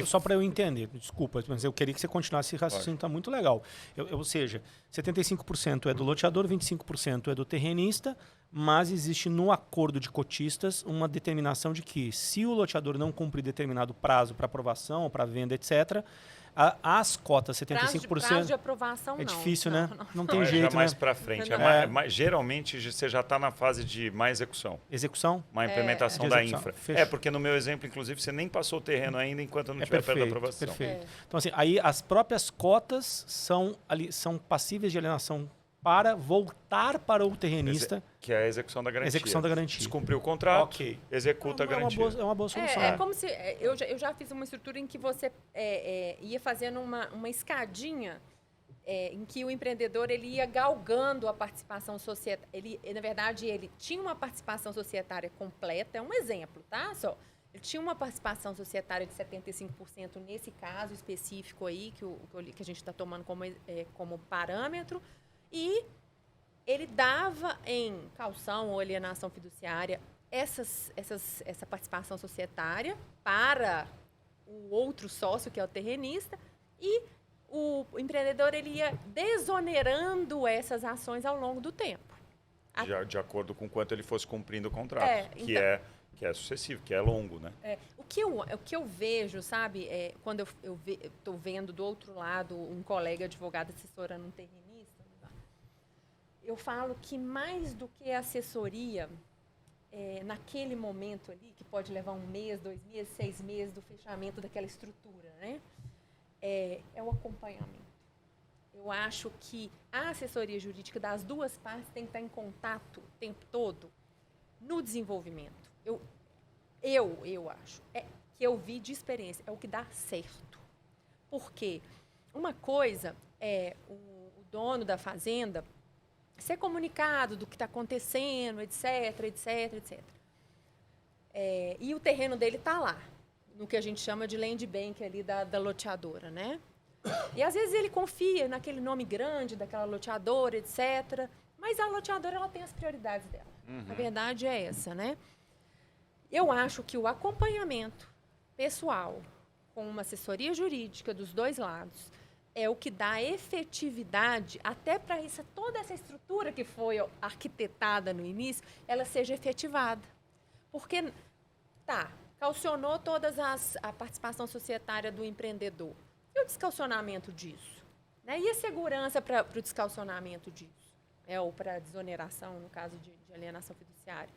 Só para eu entender, desculpa, mas eu queria que você continuasse esse raciocínio, está muito legal. Ou seja, 75% é do loteador, 25% é do terrenista, mas existe no acordo de cotistas uma determinação de que se o loteador não cumprir determinado prazo para aprovação, para venda, etc., as cotas 75%... Prazo de aprovação, é não. difícil, não, né? Não tem jeito, já mais né? para frente. Geralmente você já está na fase de má execução. Execução? Uma implementação da infra. Porque no meu exemplo, inclusive, você nem passou o terreno ainda enquanto não tiver perto da aprovação. Perfeito. Então, assim, aí as próprias cotas são passíveis de alienação para voltar para o terrenista. Que é a execução da garantia. Execução da garantia. Descumpriu o contrato, executa a garantia. É uma boa solução. É como se... Eu já fiz uma estrutura em que você ia fazendo uma escadinha em que o empreendedor ele ia galgando a participação societária. Na verdade, ele tinha uma participação societária completa. É um exemplo, tá? Ele tinha uma participação societária de 75% nesse caso específico aí, que a gente está tomando como parâmetro. E ele dava em caução ou alienação fiduciária essa participação societária para o outro sócio, que é o terrenista, e o empreendedor ele ia desonerando essas ações ao longo do tempo. De acordo com quanto ele fosse cumprindo o contrato, que é sucessivo, que é longo, né? O que eu vejo, sabe, quando eu estou vendo do outro lado um colega advogado assessorando um terrenista, eu falo que mais do que assessoria, naquele momento ali, que pode levar 1 mês, 2 meses, 6 meses do fechamento daquela estrutura, né? É o acompanhamento. Eu acho que a assessoria jurídica das duas partes tem que estar em contato o tempo todo no desenvolvimento. Eu acho que eu vi de experiência, é o que dá certo. Por quê? Uma coisa é o dono da fazenda ser comunicado do que está acontecendo, etc, etc, etc. E o terreno dele está lá, no que a gente chama de land bank ali da loteadora, né? E às vezes ele confia naquele nome grande daquela loteadora, etc. Mas a loteadora ela tem as prioridades dela. A verdade é essa, né? Eu acho que o acompanhamento pessoal com uma assessoria jurídica dos dois lados é o que dá efetividade até para toda essa estrutura que foi arquitetada no início, ela seja efetivada. Porque, calcionou a participação societária do empreendedor. E o descalcionamento disso? Né? E a segurança para o descalcionamento disso? Ou para a desoneração, no caso de alienação fiduciária?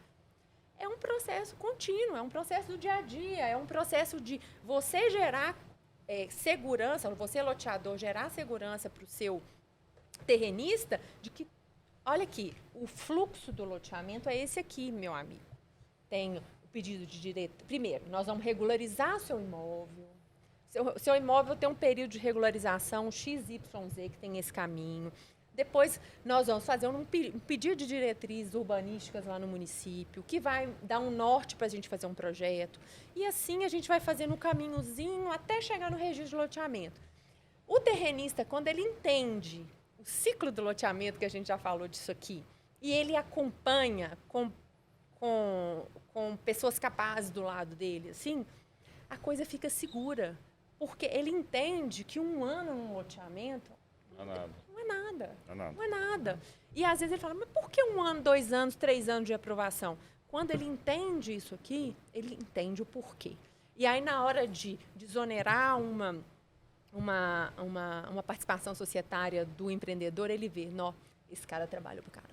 É um processo contínuo, é um processo do dia a dia, é um processo de você gerar segurança, você, loteador, gerar segurança para o seu terrenista de que, olha aqui, o fluxo do loteamento é esse aqui, meu amigo. Tem o pedido de direito. Primeiro, nós vamos regularizar seu imóvel. Seu imóvel tem um período de regularização XYZ que tem esse caminho. Depois, nós vamos fazer um pedido de diretrizes urbanísticas lá no município, que vai dar um norte para a gente fazer um projeto. E assim a gente vai fazendo um caminhozinho até chegar no registro de loteamento. O terrenista, quando ele entende o ciclo do loteamento, que a gente já falou disso aqui, e ele acompanha com pessoas capazes do lado dele, assim, a coisa fica segura. Porque ele entende que 1 ano num loteamento não é nada. E às vezes ele fala, mas por que 1 ano, 2 anos, 3 anos de aprovação? Quando ele entende isso aqui, ele entende o porquê. E aí, na hora de desonerar uma participação societária do empreendedor, ele vê, esse cara trabalhou pro cara.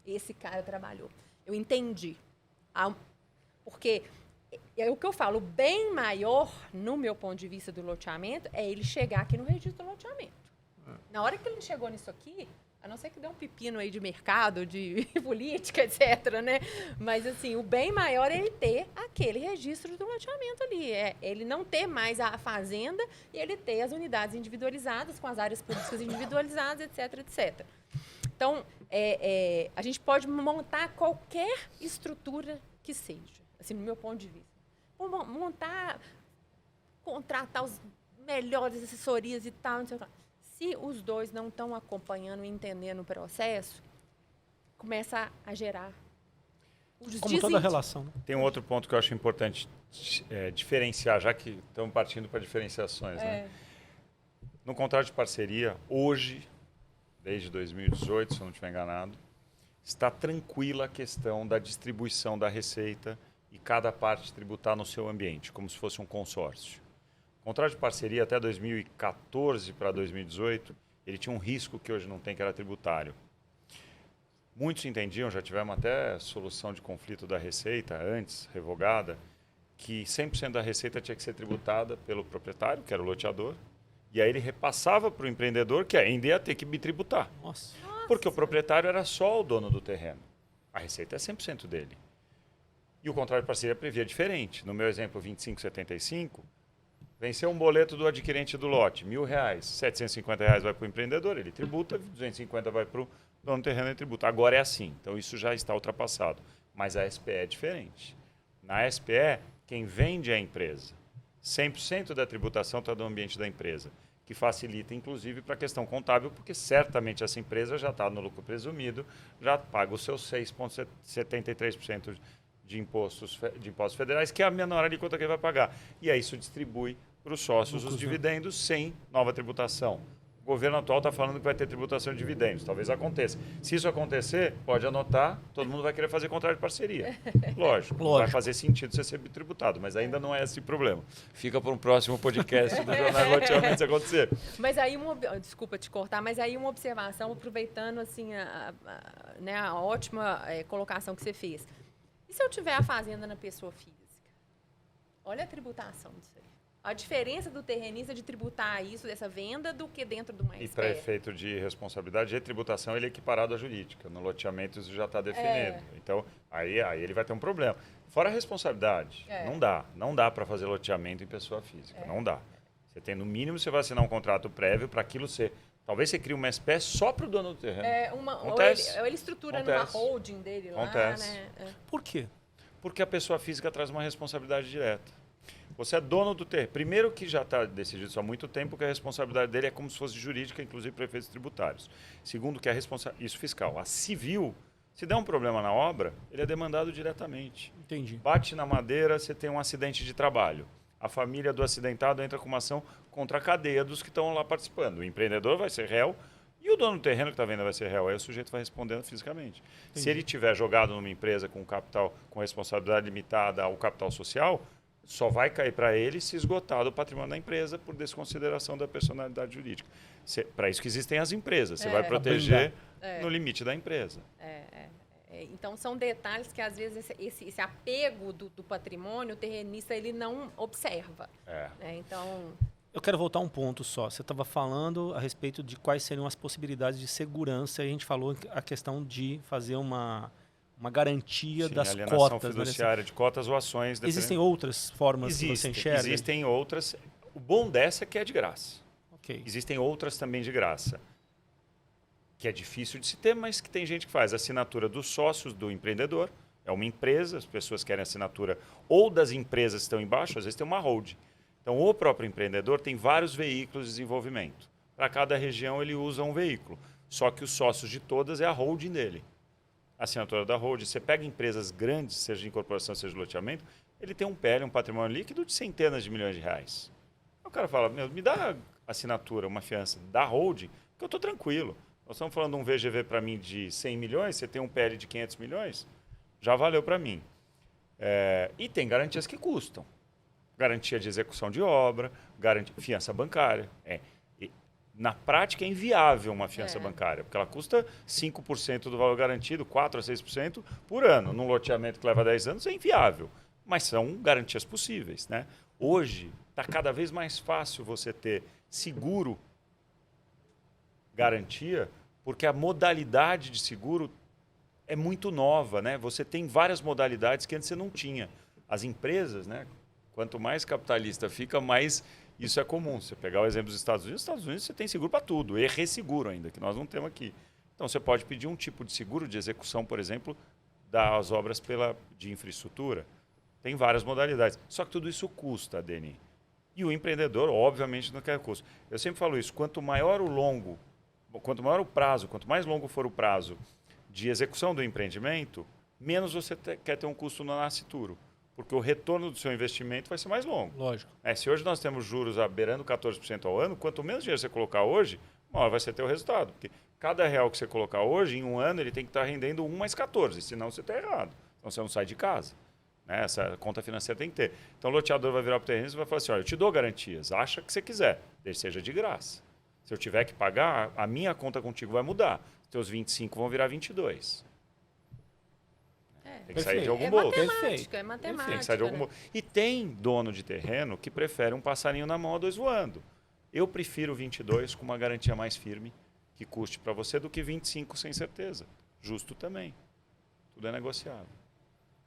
Esse cara trabalhou. Eu entendi. Porque é o que eu falo, o bem maior, no meu ponto de vista do loteamento, é ele chegar aqui no registro do loteamento. Na hora que ele chegou nisso aqui, a não ser que dê um pepino aí de mercado, de política, etc., né? Mas, assim, o bem maior é ele ter aquele registro do loteamento ali. Ele não ter mais a fazenda e ele ter as unidades individualizadas, com as áreas públicas individualizadas, etc., etc. Então, a gente pode montar qualquer estrutura que seja, assim, no meu ponto de vista. Contratar os melhores assessorias e tal, não sei o que. Se os dois não estão acompanhando e entendendo o processo, começa a gerar os como toda relação. Né? Tem um outro ponto que eu acho importante diferenciar, já que estamos partindo para diferenciações. Né? No contrato de parceria, hoje, desde 2018, se eu não estiver enganado, está tranquila a questão da distribuição da receita e cada parte tributar no seu ambiente, como se fosse um consórcio. O contrato de parceria até 2014 para 2018, ele tinha um risco que hoje não tem, que era tributário. Muitos entendiam, já tivemos até solução de conflito da receita, antes revogada, que 100% da receita tinha que ser tributada pelo proprietário, que era o loteador, e aí ele repassava para o empreendedor, que ainda ia ter que bitributar. Nossa. Porque o proprietário era só o dono do terreno. A receita é 100% dele. E o contrato de parceria previa diferente. No meu exemplo, 2575, venceu um boleto do adquirente do lote, R$ 1.000, R$ 750 vai para o empreendedor, ele tributa, 250 vai para o dono do terreno, ele tributa. Agora é assim, então isso já está ultrapassado. Mas a SPE é diferente. Na SPE, quem vende é a empresa. 100% da tributação está no ambiente da empresa, que facilita, inclusive, para a questão contábil, porque certamente essa empresa já está no lucro presumido, já paga os seus 6,73% de impostos federais, que é a menor alíquota que ele vai pagar. E aí isso distribui para os sócios os dividendos sem nova tributação. O governo atual está falando que vai ter tributação de dividendos. Talvez aconteça. Se isso acontecer, pode anotar, todo mundo vai querer fazer contrato de parceria. Lógico. Vai fazer sentido você ser tributado, mas ainda não é esse o problema. Fica para um próximo podcast do Jornal Loteamento se acontecer. Mas aí, desculpa te cortar, mas aí uma observação, aproveitando assim, a ótima colocação que você fez. E se eu tiver a fazenda na pessoa física? Olha a tributação disso aí. A diferença do terrenista de tributar isso, dessa venda, do que dentro de uma SPE. E para efeito de responsabilidade de tributação, ele é equiparado à jurídica. No loteamento isso já está definido. Então, aí ele vai ter um problema. Fora a responsabilidade, não dá para fazer loteamento em pessoa física, não dá. Você tem, no mínimo, você vai assinar um contrato prévio para aquilo ser... Talvez você crie uma SPE só para o dono do terreno. Ou ele estrutura numa holding dele lá, né? Por quê? Porque a pessoa física traz uma responsabilidade direta. Você é dono do terreno. Primeiro que já está decidido isso há muito tempo, que a responsabilidade dele é como se fosse jurídica, inclusive para efeitos tributários. Segundo, que isso fiscal. A civil, se der um problema na obra, ele é demandado diretamente. Entendi. Bate na madeira, você tem um acidente de trabalho. A família do acidentado entra com uma ação contra a cadeia dos que estão lá participando. O empreendedor vai ser réu e o dono do terreno que está vendo vai ser réu. Aí o sujeito vai respondendo fisicamente. Entendi. Se ele tiver jogado numa empresa com capital, com responsabilidade limitada ao capital social, só vai cair para ele se esgotar do patrimônio da empresa por desconsideração da personalidade jurídica. Para isso que existem as empresas. Você vai proteger no limite da empresa. Então, são detalhes que, às vezes, esse apego do patrimônio, o terrenista ele não observa. Então... Eu quero voltar um ponto só. Você estava falando a respeito de quais seriam as possibilidades de segurança e a gente falou a questão de fazer uma garantia das cotas. Fiduciária de cotas ou ações. Existem outras formas que você enxerga? Existem outras. O bom dessa é que é de graça. Okay. Existem outras também de graça. Que é difícil de se ter, mas que tem gente que faz. A assinatura dos sócios do empreendedor. É uma empresa, as pessoas querem assinatura ou das empresas que estão embaixo, às vezes tem uma holding. Então, o próprio empreendedor tem vários veículos de desenvolvimento. Para cada região, ele usa um veículo. Só que os sócios de todas é a holding dele. A assinatura da holding, você pega empresas grandes, seja de incorporação, seja de loteamento, ele tem um PL, um patrimônio líquido de centenas de milhões de reais. O cara fala, me dá a assinatura, uma fiança da holding, que eu estou tranquilo. Nós estamos falando de um VGV para mim de 100 milhões, você tem um PL de 500 milhões, já valeu para mim. E tem garantias que custam. Garantia de execução de obra, fiança bancária. Na prática, é inviável uma fiança bancária, porque ela custa 5% do valor garantido, 4% a 6% por ano. Num loteamento que leva 10 anos, é inviável. Mas são garantias possíveis. Né? Hoje, está cada vez mais fácil você ter seguro, garantia, porque a modalidade de seguro é muito nova. Né? Você tem várias modalidades que antes você não tinha. As empresas, né? Quanto mais capitalista fica, mais isso é comum. Você pegar o exemplo dos Estados Unidos você tem seguro para tudo, e resseguro ainda, que nós não temos aqui. Então, você pode pedir um tipo de seguro de execução, por exemplo, das obras de infraestrutura. Tem várias modalidades. Só que tudo isso custa, Deni. E o empreendedor, obviamente, não quer custo. Eu sempre falo isso, quanto maior o prazo, quanto mais longo for o prazo de execução do empreendimento, menos você quer ter um custo no nascituro. Porque o retorno do seu investimento vai ser mais longo. Lógico. Se hoje nós temos juros beirando 14% ao ano, quanto menos dinheiro você colocar hoje, maior vai ser teu resultado. Porque cada real que você colocar hoje, em um ano, ele tem que estar rendendo 1 mais 14, senão você está errado. Então você não sai de casa. Essa conta financeira tem que ter. Então o loteador vai virar para o terreno e vai falar assim, olha, eu te dou garantias, acha que você quiser, desde seja de graça. Se eu tiver que pagar, a minha conta contigo vai mudar. Os teus 25 vão virar 22. Tem que sair de algum bolso. É matemática. Tem que sair de algum bolso. E tem dono de terreno que prefere um passarinho na mão a 2 voando. Eu prefiro 22 com uma garantia mais firme, que custe para você, do que 25 sem certeza. Justo também. Tudo é negociável.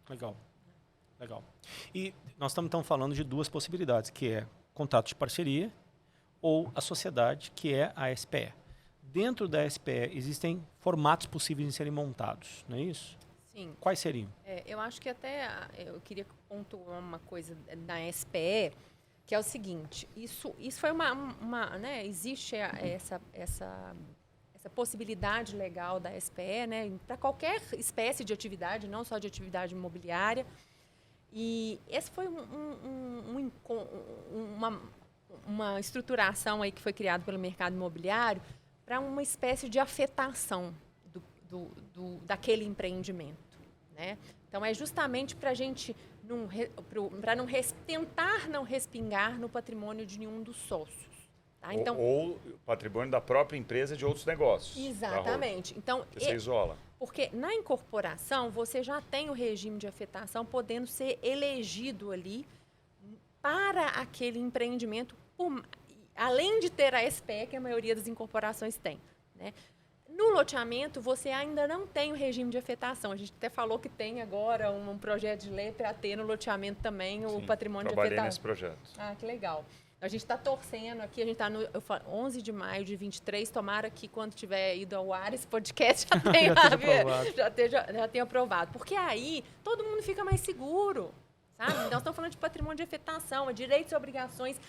Legal. E nós estamos então falando de duas possibilidades, que é contrato de parceria ou a sociedade, que é a SPE. Dentro da SPE existem formatos possíveis de serem montados, não é isso? Sim. Quais seriam? Eu acho que até eu queria pontuar uma coisa da SPE, que é o seguinte, isso foi né, existe essa possibilidade legal da SPE, né, para qualquer espécie de atividade, não só de atividade imobiliária. E esse foi uma estruturação aí que foi criada pelo mercado imobiliário para uma espécie de afetação daquele empreendimento. Né? Então, é justamente para a gente tentar não respingar no patrimônio de nenhum dos sócios. Tá? Então, ou o patrimônio da própria empresa de outros negócios. exatamente. Então, Você isola. porque na incorporação você já tem o regime de afetação podendo ser elegido ali para aquele empreendimento, além de ter a SPE, que a maioria das incorporações tem, né? No loteamento, você ainda não tem o regime de afetação. A gente até falou que tem agora um projeto de lei para ter no loteamento também o patrimônio de afetação. Trabalhei nesse projeto. Ah, que legal. A gente está torcendo aqui, a gente está no 11 de maio de 23, tomara que quando tiver ido ao ar esse podcast já tenha aprovado. Porque aí todo mundo fica mais seguro, sabe? Nós estamos falando de patrimônio de afetação, direitos e obrigações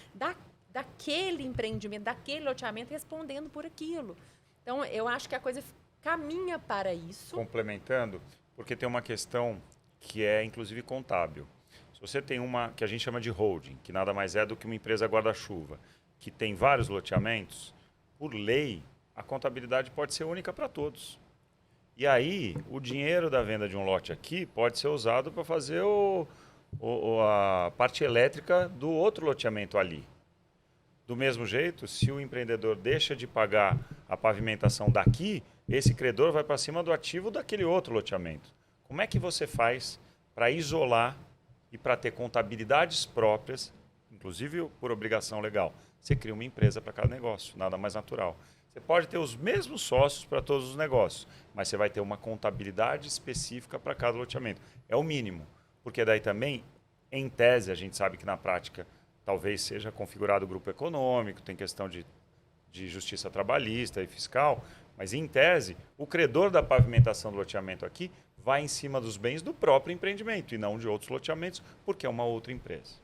daquele empreendimento, daquele loteamento, respondendo por aquilo. Então, eu acho que a coisa caminha para isso. Complementando, porque tem uma questão que é, inclusive, contábil. Se você tem uma que a gente chama de holding, que nada mais é do que uma empresa guarda-chuva, que tem vários loteamentos, por lei, a contabilidade pode ser única para todos. E aí, o dinheiro da venda de um lote aqui pode ser usado para fazer a parte elétrica do outro loteamento ali. Do mesmo jeito, se o empreendedor deixa de pagar a pavimentação daqui, esse credor vai para cima do ativo daquele outro loteamento. Como é que você faz para isolar e para ter contabilidades próprias, inclusive por obrigação legal? Você cria uma empresa para cada negócio, nada mais natural. Você pode ter os mesmos sócios para todos os negócios, mas você vai ter uma contabilidade específica para cada loteamento. É o mínimo, porque daí também, em tese, a gente sabe que na prática talvez seja configurado o grupo econômico, tem questão de justiça trabalhista e fiscal, mas em tese, o credor da pavimentação do loteamento aqui vai em cima dos bens do próprio empreendimento e não de outros loteamentos, porque é uma outra empresa.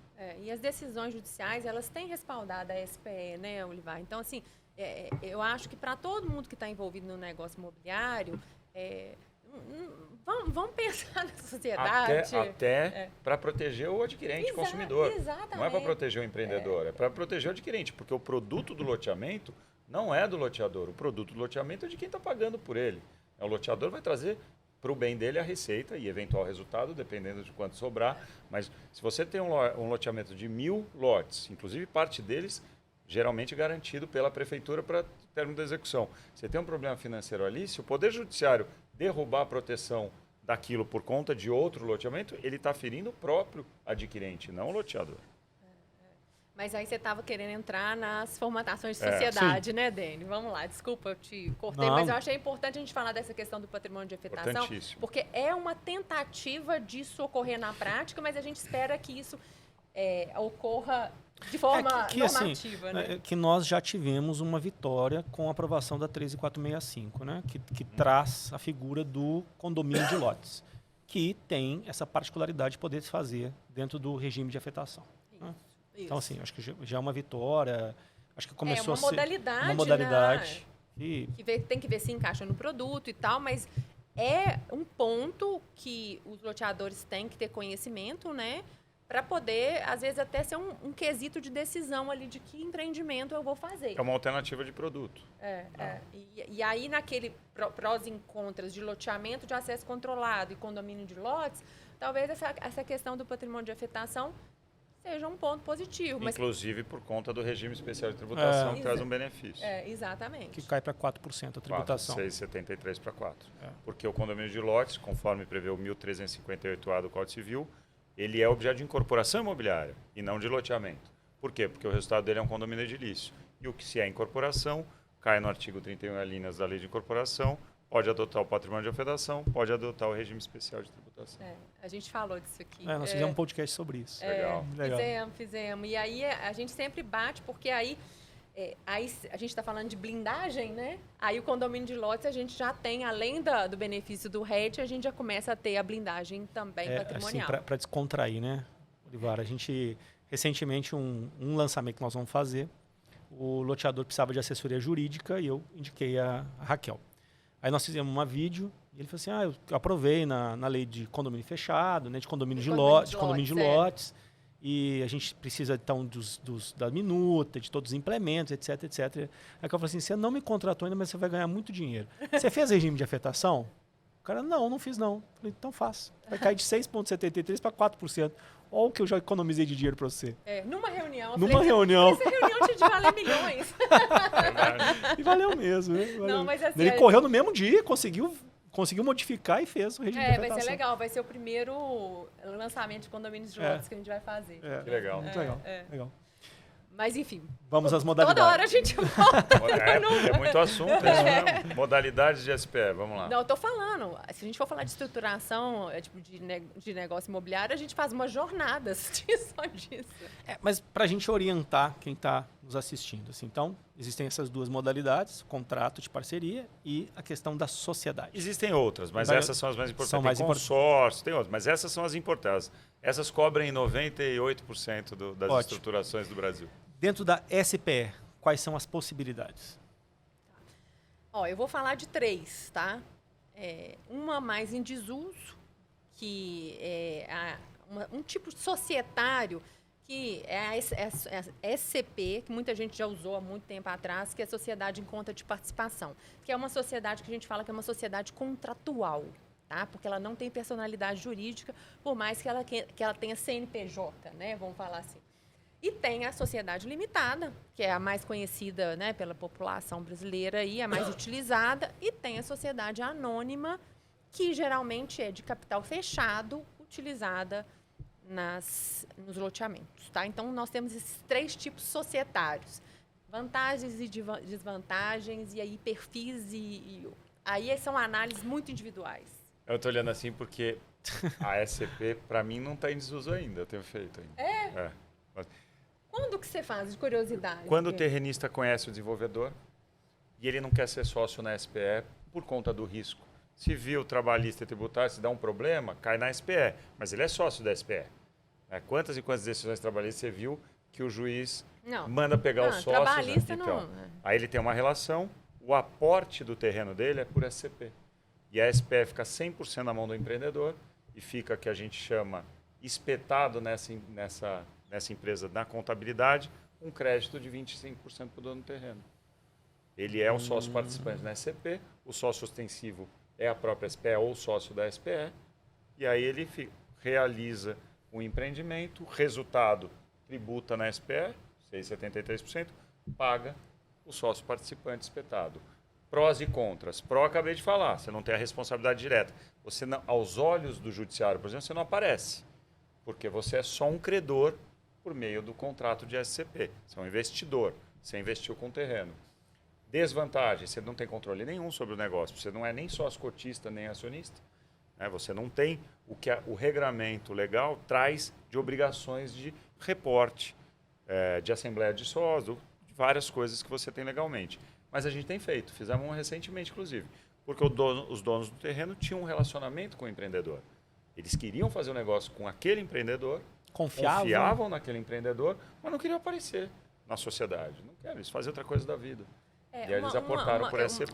E as decisões judiciais, elas têm respaldado a SPE, né, Olivar? Então, assim, eu acho que para todo mundo que está envolvido no negócio imobiliário, vamos pensar na sociedade. Até para proteger o adquirente, o consumidor. Exatamente. Não é para proteger o empreendedor, é para proteger o adquirente, porque o produto do loteamento não é do loteador. O produto do loteamento é de quem está pagando por ele. O loteador vai trazer para o bem dele a receita e eventual resultado, dependendo de quanto sobrar. Mas se você tem um loteamento de 1.000 lotes, inclusive parte deles geralmente garantido pela prefeitura para término da execução. Você tem um problema financeiro ali, se o Poder Judiciário derrubar a proteção daquilo por conta de outro loteamento, ele está ferindo o próprio adquirente, não o loteador. Mas aí você estava querendo entrar nas formatações de sociedade, né, Dene? Vamos lá, desculpa, eu te cortei, mas eu achei importante a gente falar dessa questão do patrimônio de afetação, porque é uma tentativa disso ocorrer na prática, mas a gente espera que isso ocorra de forma normativa, assim, né? Que nós já tivemos uma vitória com a aprovação da 13465, né? Que traz a figura do condomínio de lotes, que tem essa particularidade de poder se fazer dentro do regime de afetação. Né? Então, assim, acho que já é uma vitória, acho que começou a ser uma modalidade que tem que ver se encaixa no produto e tal, mas é um ponto que os loteadores têm que ter conhecimento, né? Para poder, às vezes, até ser um quesito de decisão ali de que empreendimento eu vou fazer. É uma alternativa de produto. E aí, naquele prós e contras de loteamento de acesso controlado e condomínio de lotes, talvez essa questão do patrimônio de afetação seja um ponto positivo. Inclusive por conta do regime especial de tributação, que traz um benefício. Exatamente. Que cai para 4% a tributação. 6,73 para 4%. Porque o condomínio de lotes, conforme prevê o 1358A do Código Civil, ele é objeto de incorporação imobiliária e não de loteamento. Por quê? Porque o resultado dele é um condomínio edilício. E o que se é incorporação, cai no artigo 31 linhas da Lei de Incorporação, pode adotar o patrimônio de afetação, pode adotar o regime especial de tributação. A gente falou disso aqui. Nós fizemos um podcast sobre isso. Legal. Fizemos. E aí a gente sempre bate, porque aí a gente está falando de blindagem, né? Aí o condomínio de lotes a gente já tem, além do benefício do RET, a gente já começa a ter a blindagem também patrimonial. Assim, para descontrair, né, Olivar? A gente, recentemente, um lançamento que nós vamos fazer, o loteador precisava de assessoria jurídica e eu indiquei a Raquel. Aí nós fizemos uma vídeo e ele falou assim, eu aprovei na lei de condomínio fechado, né, de condomínio de lotes. E a gente precisa, então, da minuta, de todos os implementos, etc, etc. Aí eu falei assim, você não me contratou ainda, mas você vai ganhar muito dinheiro. Você fez regime de afetação? O cara, não fiz não. Eu falei, então faz. Vai cair de 6,73% para 4%. Olha o que eu já economizei de dinheiro para você. Numa reunião. Eu Numa falei, reunião. Essa reunião tinha de valer milhões. Verdade. E valeu mesmo, né? Valeu. Não, mas assim, Ele correu no mesmo dia, conseguiu modificar e fez o regime de vai decretação. ser legal. Vai ser o primeiro lançamento de condomínios de lotes que a gente vai fazer. Que legal. Muito legal. Legal. Mas, enfim. Vamos às modalidades. Toda hora a gente volta. É muito assunto, é isso mesmo. Modalidades de SPE, vamos lá. Não, eu tô falando. Se a gente for falar de estruturação tipo, de negócio imobiliário, a gente faz umas jornadas só disso. Mas para a gente orientar quem está nos assistindo. Assim, então, existem essas duas modalidades, contrato de parceria e a questão da sociedade. Existem outras, mas essas são as mais importantes. São mais tem consórcio, tem outras, mas essas são as importantes. Essas cobrem 98% das Ótimo. estruturações do Brasil. Dentro da SPE, quais são as possibilidades? Eu vou falar de 3, tá? Uma mais em desuso, que é um tipo societário, que é a SCP, que muita gente já usou há muito tempo atrás, que é a Sociedade em Conta de Participação, que é uma sociedade que a gente fala que é uma sociedade contratual, tá? Porque ela não tem personalidade jurídica, por mais que ela tenha CNPJ, né? Vamos falar assim. E tem a sociedade limitada, que é a mais conhecida, né, pela população brasileira e a mais utilizada. E tem a sociedade anônima, que geralmente é de capital fechado, utilizada nos loteamentos. Tá? Então, nós temos esses 3 tipos societários. Vantagens e desvantagens, e aí perfis aí são análises muito individuais. Eu estou olhando assim porque a SCP, para mim, não está em desuso ainda. Eu tenho feito ainda. Quando que você faz, de curiosidade? Quando o terrenista conhece o desenvolvedor e ele não quer ser sócio na SPE por conta do risco. Civil, trabalhista e tributário, se dá um problema, cai na SPE, mas ele é sócio da SPE. Quantas e quantas decisões trabalhistas você viu que o juiz manda pegar os sócios? Trabalhista Então, não. Aí ele tem uma relação, o aporte do terreno dele é por SCP. E a SPE fica 100% na mão do empreendedor e fica, que a gente chama, espetado nessa empresa, na contabilidade, um crédito de 25% para o dono do terreno. Ele é o sócio participante na SCP, o sócio ostensivo é a própria SPE ou o sócio da SPE, e aí ele realiza o empreendimento, o resultado tributa na SPE, 6,73%, paga o sócio participante espetado. Prós e contras. Pró, acabei de falar, você não tem a responsabilidade direta. Você não, aos olhos do judiciário, por exemplo, você não aparece, porque você é só um credor por meio do contrato de SCP. Você é um investidor, você investiu com o terreno. Desvantagem, você não tem controle nenhum sobre o negócio, você não é nem sócio cotista, nem acionista. Você não tem o que o regramento legal traz de obrigações de reporte, de assembleia de sócios, de várias coisas que você tem legalmente. Mas a gente tem feito, fizemos uma recentemente, inclusive, porque os donos do terreno tinham um relacionamento com o empreendedor. Eles queriam fazer um negócio com aquele empreendedor, confiavam naquele empreendedor, mas não queriam aparecer na sociedade. Não querem, eles fazem outra coisa da vida. E aí eles aportaram por SCP.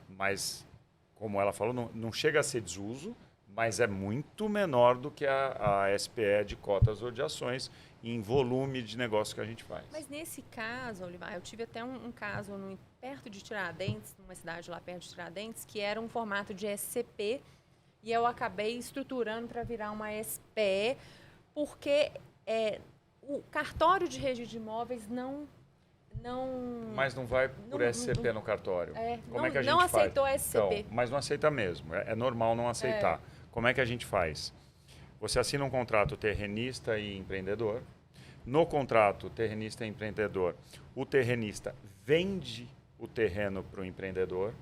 Mas, como ela falou, não chega a ser desuso, mas é muito menor do que a SPE de cotas ou de ações em volume de negócio que a gente faz. Mas nesse caso, Olivar, eu tive até um caso perto de Tiradentes, numa cidade lá perto de Tiradentes, que era um formato de SCP, e eu acabei estruturando para virar uma SPE, porque o cartório de registro de imóveis não... Mas não vai por SCP no cartório. Como é que a gente não faz? aceitou SCP. Então, mas não aceita mesmo. É normal não aceitar. Como é que a gente faz? Você assina um contrato terrenista e empreendedor. No contrato terrenista e empreendedor, o terrenista vende o terreno para o empreendedor.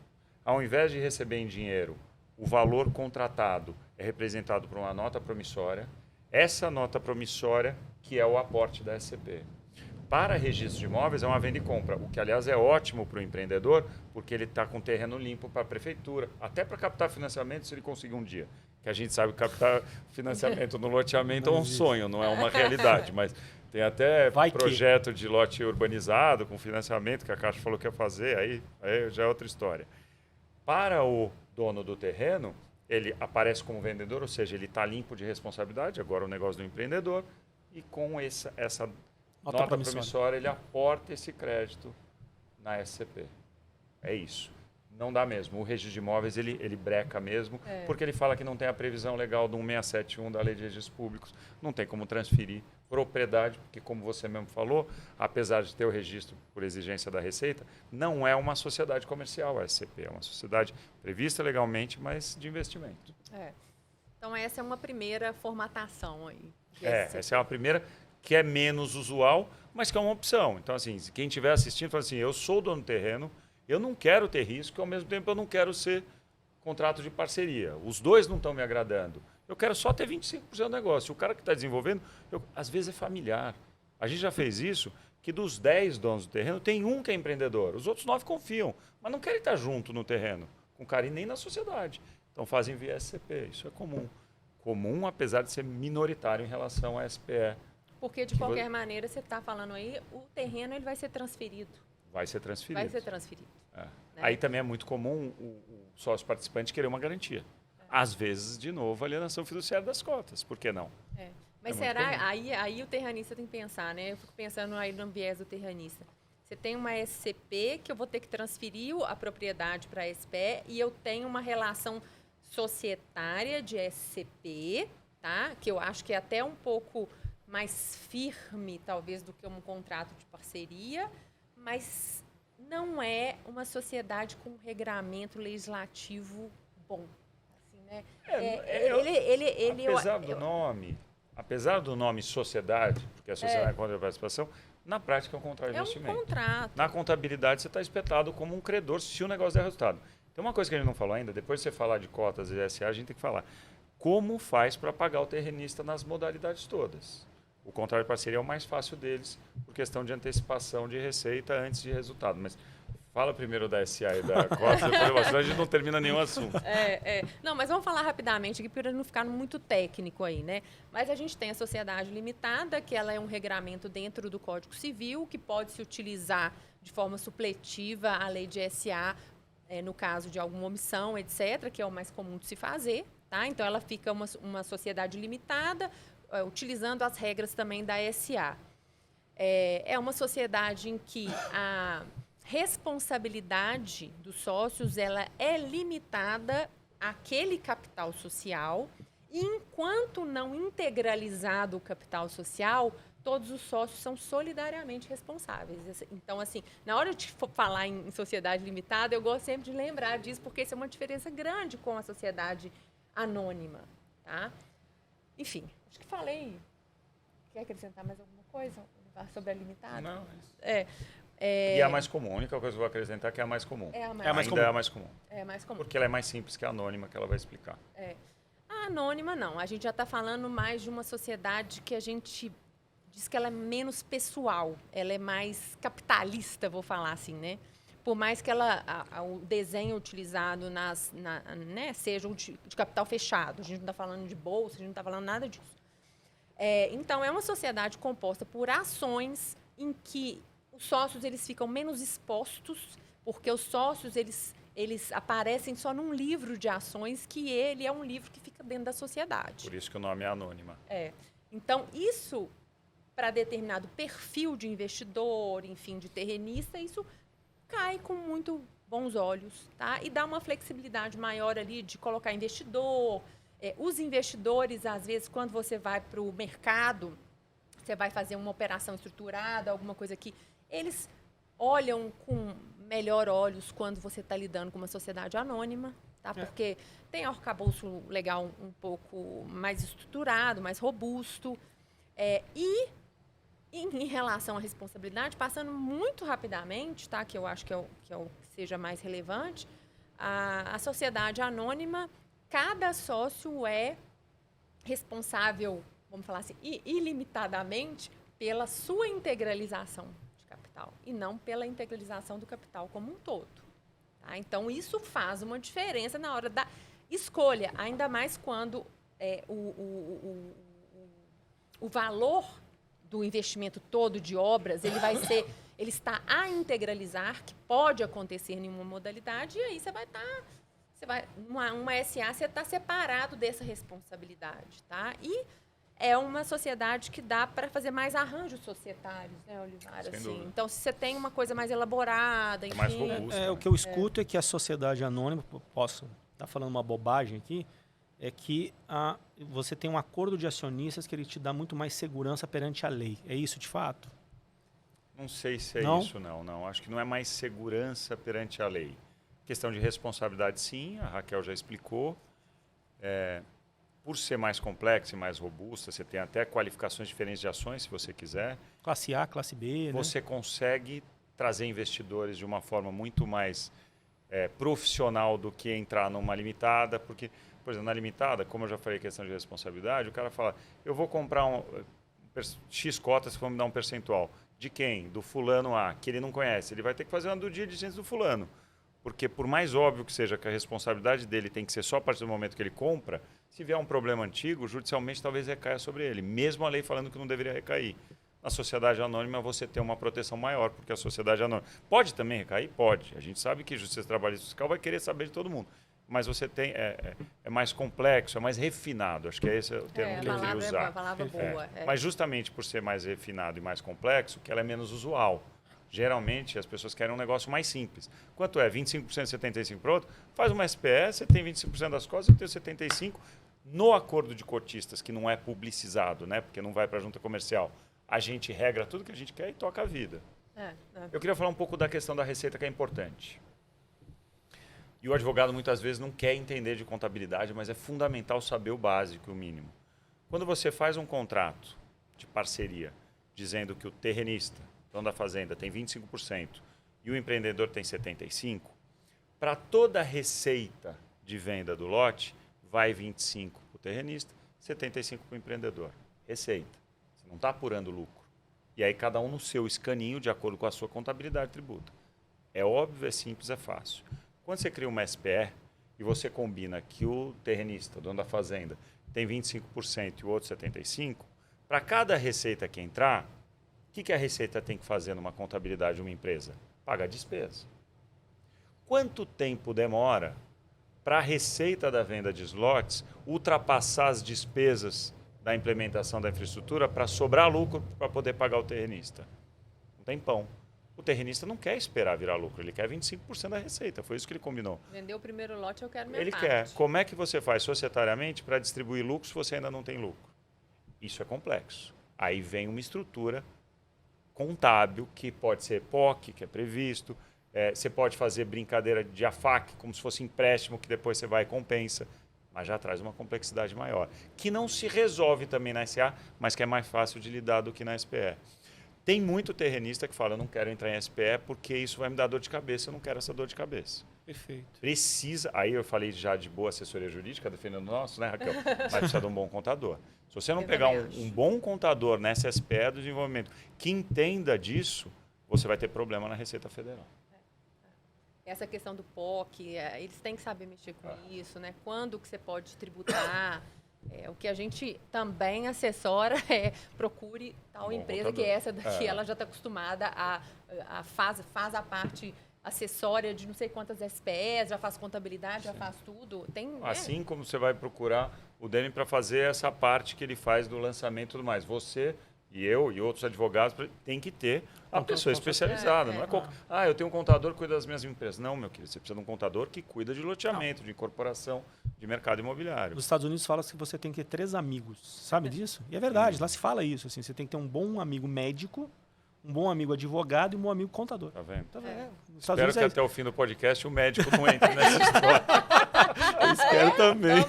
Ao invés de receber em dinheiro, o valor contratado é representado por uma nota promissória. Essa nota promissória que é o aporte da SCP. Para registro de imóveis é uma venda e compra, o que, aliás, é ótimo para o empreendedor, porque ele está com terreno limpo para a prefeitura, até para captar financiamento, se ele conseguir um dia. Que a gente sabe que captar financiamento no loteamento é um sonho, não é uma realidade, mas tem até projeto de lote urbanizado com financiamento que a Caixa falou que ia fazer, aí já é outra história. Para o dono do terreno, ele aparece como vendedor, ou seja, ele está limpo de responsabilidade, agora o negócio do empreendedor, e com essa nota promissória, ele aporta esse crédito na SCP. É isso. Não dá mesmo. O registro de imóveis, ele breca mesmo, porque ele fala que não tem a previsão legal do 1671 da Lei de Registros Públicos. Não tem como transferir propriedade, porque, como você mesmo falou, apesar de ter o registro por exigência da Receita, não é uma sociedade comercial, a SCP. É uma sociedade prevista legalmente, mas de investimento. Então, essa é uma primeira formatação aí. Essa é uma primeira que é menos usual, mas que é uma opção. Então, assim, quem estiver assistindo, fala assim, eu sou dono do terreno, eu não quero ter risco, ao mesmo tempo eu não quero ser contrato de parceria. Os dois não estão me agradando. Eu quero só ter 25% do negócio. O cara que está desenvolvendo, às vezes é familiar. A gente já fez isso, que dos 10 donos do terreno, tem um que é empreendedor. Os outros 9 confiam, mas não querem estar junto no terreno, com carinho nem na sociedade. Então fazem via SCP. Isso é comum. Comum, apesar de ser minoritário em relação à SPE. Porque, de qualquer maneira, você está falando aí, o terreno ele vai ser transferido. Vai ser transferido. Vai ser transferido. Né? Aí também é muito comum o sócio participante querer uma garantia. Às vezes, de novo, a alienação fiduciária das cotas. Por que não? Mas será... Aí o terranista tem que pensar, né? Eu fico pensando aí no viés do terranista. Você tem uma SCP que eu vou ter que transferir a propriedade para a SPE e eu tenho uma relação societária de SCP, tá? Que eu acho que é até um pouco mais firme, talvez, do que um contrato de parceria, mas não é uma sociedade com um regramento legislativo bom. Assim, né? Apesar do nome sociedade, porque a sociedade é contra a participação, na prática é um contrato de investimento. É um contrato. Na contabilidade você está espetado como um credor se o negócio der resultado. Tem uma coisa que a gente não falou ainda, depois de você falar de cotas e SA, a gente tem que falar como faz para pagar o terrenista nas modalidades todas. O contrato de parceria é o mais fácil deles, por questão de antecipação de receita antes de resultado. Mas fala primeiro da SA e da cota, depois a gente não termina nenhum assunto. Não, mas vamos falar rapidamente aqui para não ficar muito técnico aí, né? Mas a gente tem a sociedade limitada, que ela é um regramento dentro do Código Civil, que pode se utilizar de forma supletiva a lei de SA, no caso de alguma omissão, etc., que é o mais comum de se fazer, tá? Então, ela fica uma sociedade limitada, utilizando as regras também da SA. É uma sociedade em que a responsabilidade dos sócios ela é limitada àquele capital social, e enquanto não integralizado o capital social, todos os sócios são solidariamente responsáveis. Então, assim, na hora de falar em sociedade limitada, eu gosto sempre de lembrar disso, porque isso é uma diferença grande com a sociedade anônima, tá? Enfim, acho que falei. Quer acrescentar mais alguma coisa sobre a limitada? Não. E é a mais comum. A única coisa que eu vou acrescentar é que é a mais comum. É a mais comum. É a mais comum. Porque ela é mais simples que a anônima, que ela vai explicar. A anônima, não. A gente já está falando mais de uma sociedade que a gente diz que ela é menos pessoal. Ela é mais capitalista, vou falar assim, né? Por mais que o desenho utilizado né, seja de capital fechado. A gente não está falando de bolsa, a gente não está falando nada disso. Então, é uma sociedade composta por ações em que os sócios eles ficam menos expostos, porque os sócios eles aparecem só num livro de ações, que ele é um livro que fica dentro da sociedade. Por isso que o nome é anônima. Então, isso, para determinado perfil de investidor, enfim, de terrenista, isso cai com muito bons olhos, tá? E dá uma flexibilidade maior ali de colocar investidor. Os investidores, às vezes, quando você vai para o mercado, você vai fazer uma operação estruturada, alguma coisa que eles olham com melhor olhos quando você está lidando com uma sociedade anônima, tá? Porque tem arcabouço legal um pouco mais estruturado, mais robusto. E em relação à responsabilidade, passando muito rapidamente, tá? Que eu acho que é o que seja mais relevante, a sociedade anônima, cada sócio é responsável, vamos falar assim, ilimitadamente pela sua integralização de capital e não pela integralização do capital como um todo. Tá? Então, isso faz uma diferença na hora da escolha, ainda mais quando o valor do investimento todo de obras, ele está a integralizar, que pode acontecer em uma modalidade, e aí você vai estar... uma SA, você está separado dessa responsabilidade, tá? E é uma sociedade que dá para fazer mais arranjos societários, né, Olivar? Sem Assim. dúvida. Então, se você tem uma coisa mais elaborada, enfim... mais robusta. O que eu escuto é que a sociedade anônima, posso estar falando uma bobagem aqui, é que você tem um acordo de acionistas que ele te dá muito mais segurança perante a lei. É isso de fato? Não sei se é Não? isso, não. Acho que não é mais segurança perante a lei. Questão de responsabilidade, sim, a Raquel já explicou. Por ser mais complexa e mais robusta, você tem até qualificações diferentes de ações, se você quiser. Classe A, classe B, Você consegue trazer investidores de uma forma muito mais profissional do que entrar numa limitada, porque, por exemplo, na limitada, como eu já falei, questão de responsabilidade, o cara fala, eu vou comprar X cotas que vão me dar um percentual. De quem? Do fulano A, que ele não conhece. Ele vai ter que fazer uma due diligence do fulano. Porque por mais óbvio que seja que a responsabilidade dele tem que ser só a partir do momento que ele compra, se vier um problema antigo, judicialmente talvez recaia sobre ele, mesmo a lei falando que não deveria recair. Na sociedade anônima você tem uma proteção maior, porque a sociedade anônima pode também recair? Pode. A gente sabe que a Justiça Trabalhista Fiscal vai querer saber de todo mundo. Mas você tem é mais complexo, é mais refinado. Acho que esse é o termo que eu queria usar. A palavra boa. Mas justamente por ser mais refinado e mais complexo, que ela é menos usual. Geralmente, as pessoas querem um negócio mais simples. Quanto é? 25%, 75% para outro? Faz uma SPE, você tem 25% das cotas, eu tenho 75%. No acordo de cotistas, que não é publicizado, né? Porque não vai para a junta comercial, a gente regra tudo que a gente quer e toca a vida. Eu queria falar um pouco da questão da receita, que é importante. E o advogado, muitas vezes, não quer entender de contabilidade, mas é fundamental saber o básico e o mínimo. Quando você faz um contrato de parceria, dizendo que o terrenista, dono da fazenda, tem 25% e o empreendedor tem 75%, para toda a receita de venda do lote, vai 25% para o terrenista, 75% para o empreendedor. Receita. Você não está apurando lucro. E aí cada um no seu escaninho, de acordo com a sua contabilidade, tributa. É óbvio, é simples, é fácil. Quando você cria uma SPE e você combina que o terrenista, dono da fazenda, tem 25% e o outro 75%, para cada receita que entrar, o que a receita tem que fazer numa contabilidade de uma empresa? Pagar despesa. Quanto tempo demora para a receita da venda de slots ultrapassar as despesas da implementação da infraestrutura para sobrar lucro para poder pagar o terrenista? Não tem pão. O terrenista não quer esperar virar lucro, ele quer 25% da receita, foi isso que ele combinou. Vendeu o primeiro lote, eu quero minha parte. Ele quer. Como é que você faz societariamente para distribuir lucro se você ainda não tem lucro? Isso é complexo. Aí vem uma estrutura contábil, que pode ser POC, que é previsto, você pode fazer brincadeira de AFAC, como se fosse empréstimo, que depois você vai e compensa, mas já traz uma complexidade maior, que não se resolve também na SA, mas que é mais fácil de lidar do que na SPE. Tem muito terrenista que fala, eu não quero entrar em SPE porque isso vai me dar dor de cabeça, eu não quero essa dor de cabeça. Perfeito. Precisa, aí eu falei já de boa assessoria jurídica, defendendo o nosso, né, Raquel? Mas precisa de um bom contador. Se você não pegar um bom contador nessa SPE do desenvolvimento que entenda disso, você vai ter problema na Receita Federal. Essa questão do POC, eles têm que saber mexer com isso, né? Quando que você pode tributar? O que a gente também assessora procure tal empresa contador. Que essa daqui, ela já está acostumada faz a parte acessória de não sei quantas SPEs, já faz contabilidade, já faz tudo. Assim como você vai procurar o Demi para fazer essa parte que ele faz do lançamento e tudo mais. Você e eu e outros advogados tem que ter a pessoa especializada. Não é eu tenho um contador que cuida das minhas empresas. Não, meu querido, você precisa de um contador que cuida de loteamento, de incorporação, de mercado imobiliário. Nos Estados Unidos fala que você tem que ter 3 amigos. Sabe disso? E é verdade, lá se fala isso. Assim, você tem que ter um bom amigo médico, um bom amigo advogado e um bom amigo contador. Tá vendo? Espero que até o fim do podcast o médico não entre nessa história. Espero também.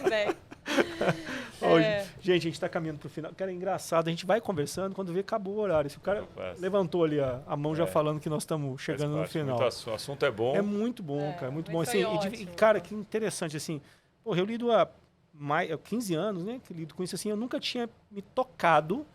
Gente, a gente está caminhando para o final. Cara, é engraçado. A gente vai conversando, quando vê, acabou o horário. Se o cara levantou ali a mão já falando que nós estamos chegando no final. O assunto é bom. É muito bom, cara. Muito bom. Assim, cara, que interessante. Assim, porra, eu lido há 15 anos, né? Que lido com isso. Assim, eu nunca tinha me tocado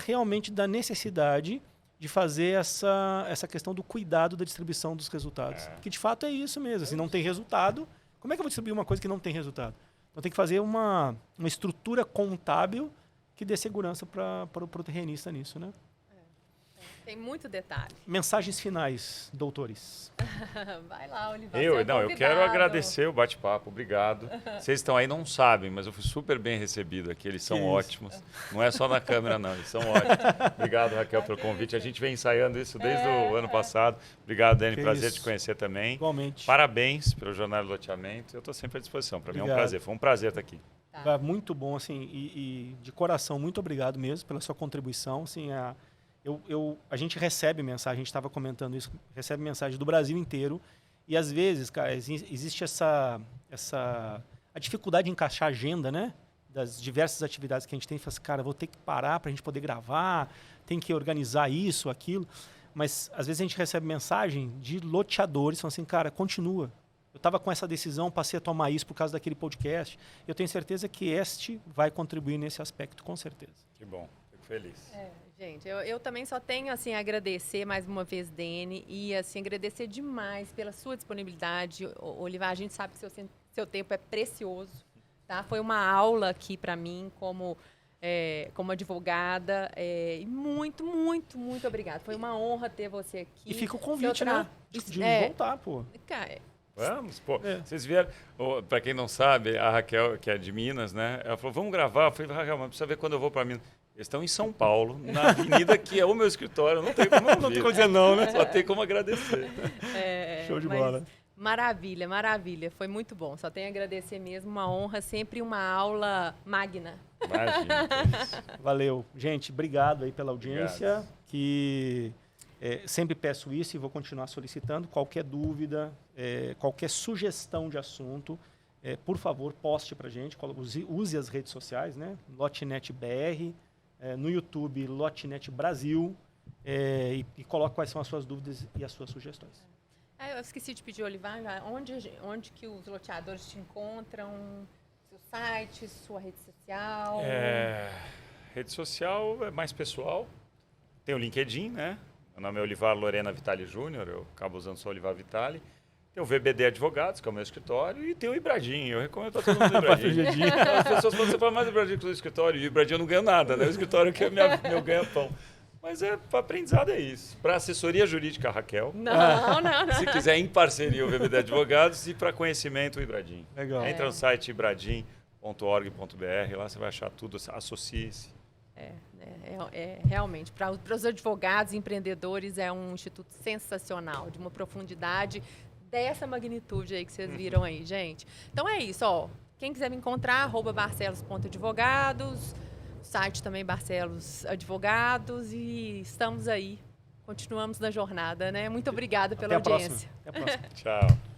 realmente da necessidade de fazer essa questão do cuidado da distribuição dos resultados. Que de fato é isso mesmo. Assim, não tem resultado. Como é que eu vou distribuir uma coisa que não tem resultado? Então tem que fazer uma estrutura contábil que dê segurança para o terrenista nisso, né? Tem muito detalhe. Mensagens finais, doutores. Vai lá, Olivar. você é Eu quero convidado. agradecer o bate-papo, obrigado. Vocês estão aí, não sabem, mas eu fui super bem recebido aqui, eles são Que isso. ótimos. Não é só na câmera, não, eles são ótimos. Obrigado, Raquel, pelo convite. A gente vem ensaiando isso desde o ano passado. Obrigado, Dani, Que prazer isso. te conhecer também. Igualmente. Parabéns pelo Jornal do Loteamento. Eu estou sempre à disposição. Para mim é um Obrigado. prazer. Foi um prazer estar aqui. Tá. Muito bom, assim, e de coração, muito obrigado mesmo pela sua contribuição. Assim, a gente recebe mensagem, a gente estava comentando isso, recebe mensagem do Brasil inteiro. E às vezes, cara, existe a dificuldade de encaixar a agenda, né? Das diversas atividades que a gente tem. Fala assim, cara, vou ter que parar para a gente poder gravar, tem que organizar isso, aquilo. Mas às vezes a gente recebe mensagem de loteadores falando assim, cara, continua. Eu estava com essa decisão, passei a tomar isso por causa daquele podcast. Eu tenho certeza que este vai contribuir nesse aspecto, com certeza. Que bom, fico feliz. Gente, eu também só tenho assim a agradecer mais uma vez, Dene, e assim agradecer demais pela sua disponibilidade, Olivar. A gente sabe que seu tempo é precioso, tá? Foi uma aula aqui para mim como advogada, e muito, muito, muito obrigada. Foi uma honra ter você aqui. E fica o convite, né? De voltar, pô. Cara, Vamos, pô. É. Vocês vieram, para quem não sabe, a Raquel, que é de Minas, né? Ela falou, vamos gravar. Eu falei, Raquel, mas precisa ver quando eu vou para Minas. Eles estão em São Paulo, na avenida que é o meu escritório. Não tem como Não tem como dizer não, né? Só tem como agradecer. Show de mas bola. Maravilha, maravilha. Foi muito bom. Só tenho a agradecer mesmo, uma honra, sempre uma aula magna. Imagina. que é isso. Valeu. Gente, obrigado aí pela audiência. Obrigado. Que sempre peço isso e vou continuar solicitando. Qualquer dúvida, qualquer sugestão de assunto, por favor, poste para a gente. Use as redes sociais, né? Lotenet BR, no YouTube, Lotenet Brasil, e coloque quais são as suas dúvidas e as suas sugestões. Eu esqueci de pedir, Olivar, onde que os loteadores te encontram? Seu site, sua rede social? Rede social é mais pessoal. Tem o LinkedIn, né? Meu nome é Olivar Lorena Vitali Júnior, eu acabo usando só Olivar Vitali. Tem o VBD Advogados, que é o meu escritório, e tem o Ibradinho. Eu recomendo para todo mundo o Ibradinho. As pessoas falam, você fala mais do Ibradinho que do escritório, e o Ibradinho eu não ganho nada, né? O escritório que é meu ganha-pão. Mas para aprendizado é isso. Para assessoria jurídica, a Raquel. Não. Se quiser, em parceria, o VBD Advogados. E para conhecimento, o Ibradinho. Legal. Entra no site ibradim.org.br, lá você vai achar tudo, associe-se. Realmente, para os advogados e empreendedores, é um instituto sensacional, de uma profundidade dessa magnitude aí que vocês viram aí, gente. Então é isso, ó. Quem quiser me encontrar, @barcelos.advogados, site também Barcelos Advogados, e estamos aí. Continuamos na jornada, né? Muito obrigada pela Até a audiência. próxima. Até a próxima. Tchau.